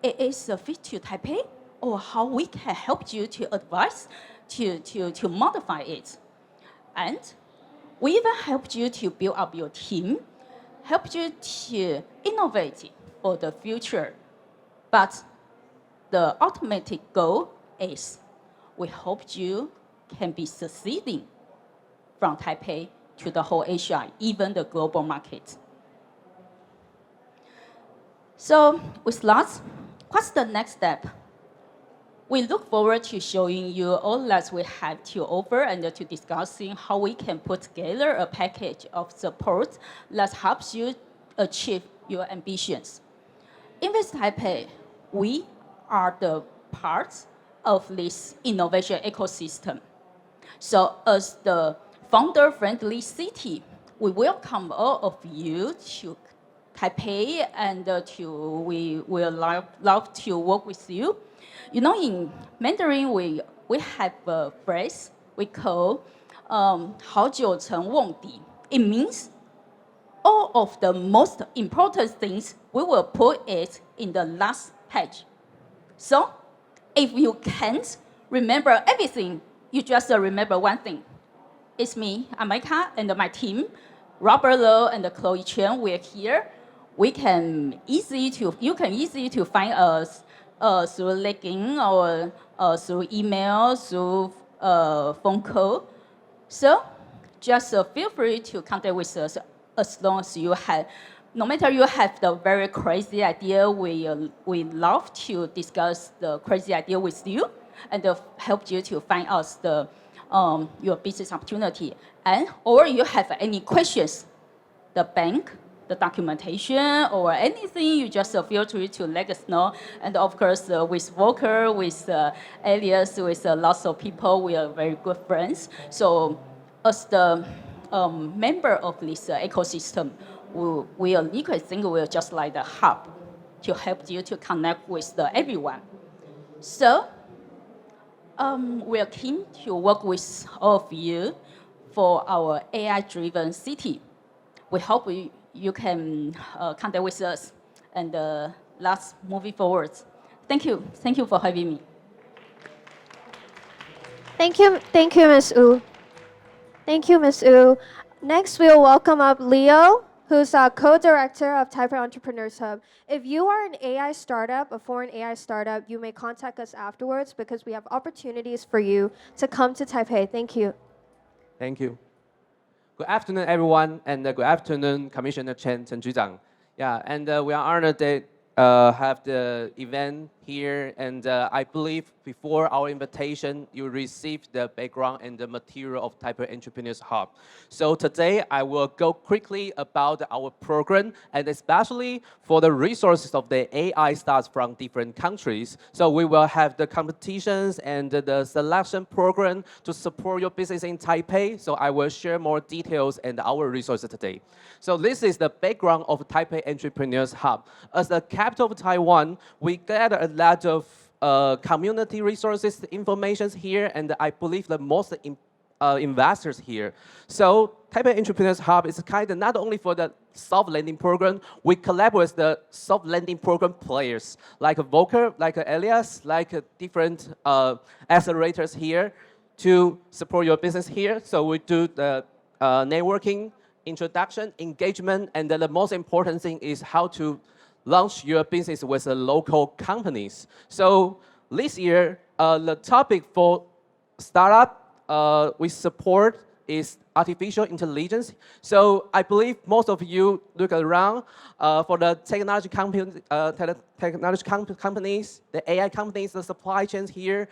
it is a fit to Taipei, or how we can help you to advise, to modify it. And we even helped you to build up your team, helped you to innovate for the future. But the ultimate goal is we hope you can be succeeding from Taipei to the whole Asia, even the global market. So with that, what's the next step? We look forward to showing you all that we have to offer and to discussing how we can put together a package of support that helps you achieve your ambitions. InnoVEX Taipei, we are the parts of this innovation ecosystem. So as the founder-friendly city, we welcome all of you to Taipei and we will love to work with you. You know, in Mandarin, we have a phrase we call 好久成瓮底. It means all of the most important things, we will put it in the last page. So if you can't remember everything, you just remember one thing. It's me, Amika, and my team, Robert Lowe and Chloe Chen, we're here. You can easily to find us through LinkedIn or through email, through phone call. So just feel free to contact with us as long as you have, no matter you have the very crazy idea, we love to discuss the crazy idea with you and help you to find out your business opportunity. And or you have any questions, the bank, the documentation, or anything, you just feel free to let us know. And of course, with Volker, with Elias, with lots of people, we are very good friends. So as the member of this ecosystem, we are liquid think we're just like the hub to help you to connect with everyone. So we are keen to work with all of you for our AI-driven city. We hope you can contact with us and let's move forward. Thank you. Thank you for having me. Thank you, Ms. Wu. Thank you, Ms. Wu. Next, we'll welcome up Leo, who's a co-director of Taipei Entrepreneurs Hub. If you are an AI startup, a foreign AI startup, you may contact us afterwards because we have opportunities for you to come to Taipei. Thank you. Thank you. Good afternoon, everyone, and good afternoon, Commissioner Chen Zhang. Yeah, and we are honored that have the event here, and I believe before our invitation, you received the background and the material of Taipei Entrepreneurs Hub. So today, I will go quickly about our program, and especially for the resources of the AI starts from different countries. So we will have the competitions and the selection program to support your business in Taipei. So I will share more details and our resources today. So this is the background of Taipei Entrepreneurs Hub. As the capital of Taiwan, we gather a lot of community resources, information here, and I believe the most investors here. So Taipei Entrepreneurs Hub is kind of not only for the soft lending program, we collaborate with the soft lending program players like Volker, like Elias, like different accelerators here to support your business here. So we do the networking, introduction, engagement, and then the most important thing is how to launch your business with the local companies. So this year, the topic for startup we support is artificial intelligence. So I believe most of you look around for the technology companies, the AI companies, the supply chains here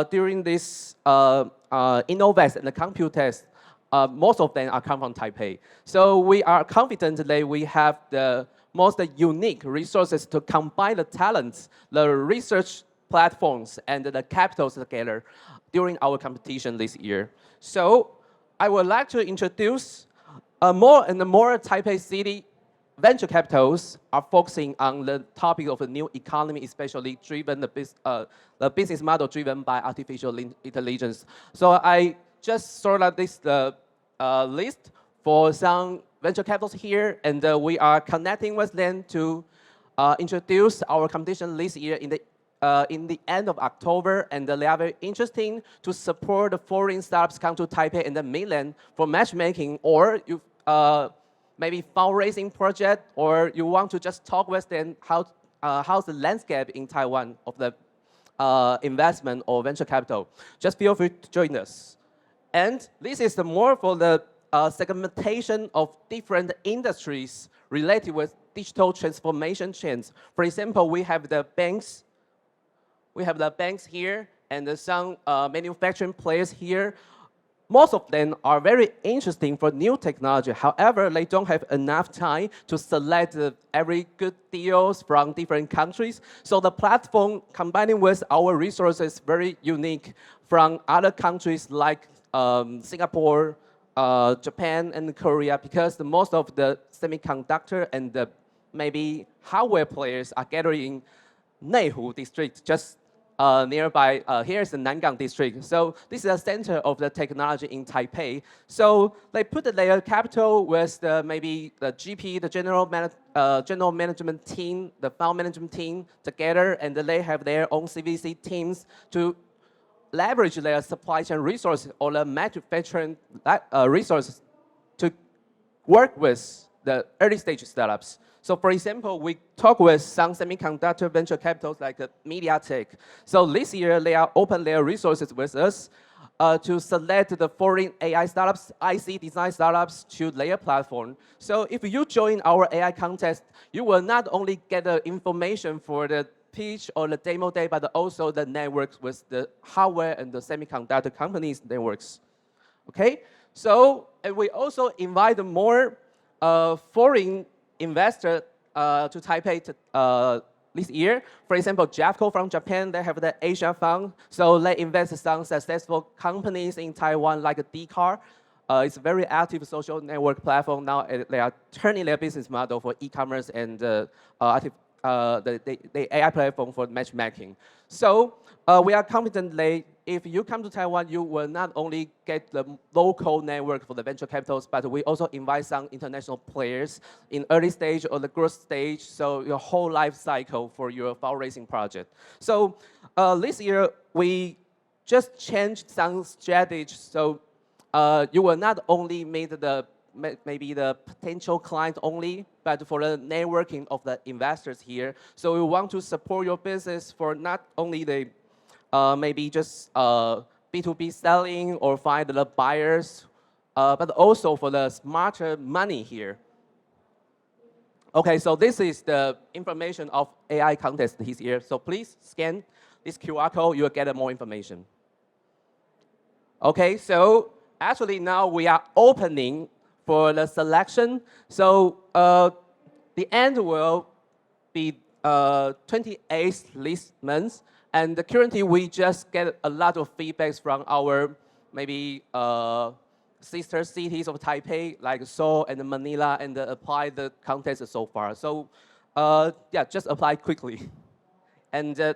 during this InnoVEX and the compute test. Most of them are come from Taipei. So we are confident that we have the most unique resources to combine the talents, the research platforms, and the capitals together during our competition this year. So I would like to introduce more and more Taipei City venture capitals are focusing on the topic of the new economy, especially driven the business model driven by artificial intelligence. So I just sort of this list for some venture capitals here, and we are connecting with them to introduce our competition this year in the end of October, and they are very interesting to support the foreign startups come to Taipei and the mainland for matchmaking, or you maybe fundraising project, or you want to just talk with them how's the landscape in Taiwan of the investment or venture capital. Just feel free to join us. And this is more for the segmentation of different industries related with digital transformation trends. For example, we have the banks. We have the banks here and some manufacturing players here. Most of them are very interesting for new technology. However, they don't have enough time to select every good deals from different countries. So the platform combining with our resources very unique from other countries like Singapore, Japan, and Korea, because most of the semiconductor and the maybe hardware players are gathering in Neihu district, just nearby. Here is the Nangang district. So this is the center of the technology in Taipei. So they put their capital with maybe the GP, the general management team, the fund management team together, and they have their own CVC teams to leverage their supply chain resources or the manufacturing resources to work with the early stage startups. So for example, we talk with some semiconductor venture capitals like MediaTek. So this year, they are open their resources with us to select the foreign AI startups, IC design startups to their platform. So if you join our AI contest, you will not only get the information for the pitch or the demo day, but also the networks with the hardware and the semiconductor companies' networks. Okay, so and we also invite more foreign investors to Taipei this year. For example, Jeffco from Japan, they have the Asia Fund, so they invest in some successful companies in Taiwan like Dcar. It's a very active social network platform now. They are turning their business model for e-commerce and the AI platform for matchmaking. So we are confident that if you come to Taiwan, you will not only get the local network for the venture capitals, but we also invite some international players in early stage or the growth stage, so your whole life cycle for your fundraising project. So this year, we just changed some strategies. So you will not only meet the maybe the potential client only, but for the networking of the investors here. So we want to support your business for not only the maybe just B2B selling or find the buyers, but also for the smarter money here. Okay, so this is the information of AI contest this year. So please scan this QR code, you will get more information. Okay, so actually now we are opening for the selection. So the end will be 28th this month. And currently we just get a lot of feedbacks from our maybe sister cities of Taipei, like Seoul and Manila, and apply the contest so far. So yeah, just apply quickly. And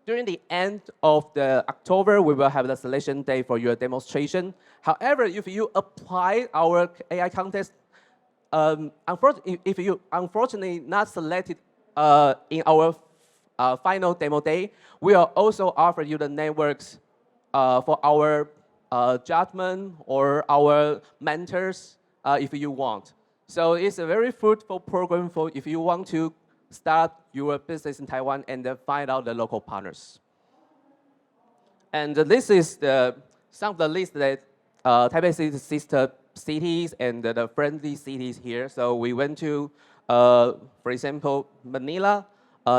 during the end of the October, we will have the selection day for your demonstration. However, if you apply our AI contest, if you unfortunately not selected in our final demo day, we will also offer you the networks for our judgment or our mentors if you want. So it's a very fruitful program for if you want to start your business in Taiwan and find out the local partners. And this is some of the list that Taipei City's sister cities and the friendly cities here. So we went to, for example, Manila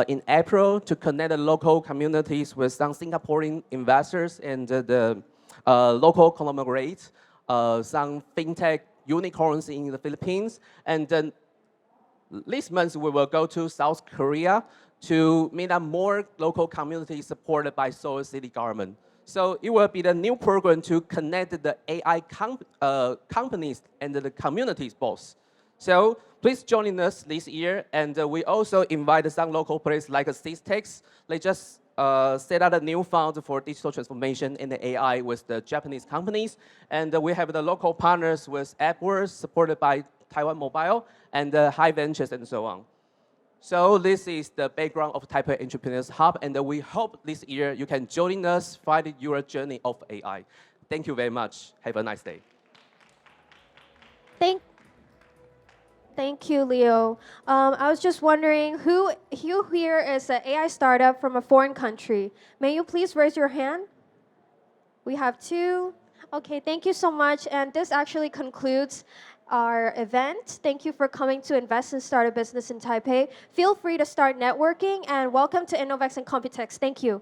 in April to connect the local communities with some Singaporean investors and the local conglomerates, some fintech unicorns in the Philippines. And then this month, we will go to South Korea to meet up more local communities supported by Seoul City government. So it will be the new program to connect the AI companies and the communities both. So please join us this year. And we also invite some local players like Systex. They just set up a new fund for digital transformation in the AI with the Japanese companies. And we have the local partners with AppWorks supported by Taiwan Mobile and High Ventures and so on. So this is the background of Taipei Entrepreneurs Hub, and we hope this year you can join us find your journey of AI. Thank you very much. Have a nice day. Thank you, Leo. I was just wondering, who here is an AI startup from a foreign country? May you please raise your hand? We have two. Okay, thank you so much. And this actually concludes our event. Thank you for coming to invest and start a business in Taipei. Feel free to start networking and welcome to InnoVEX and Computex. Thank you.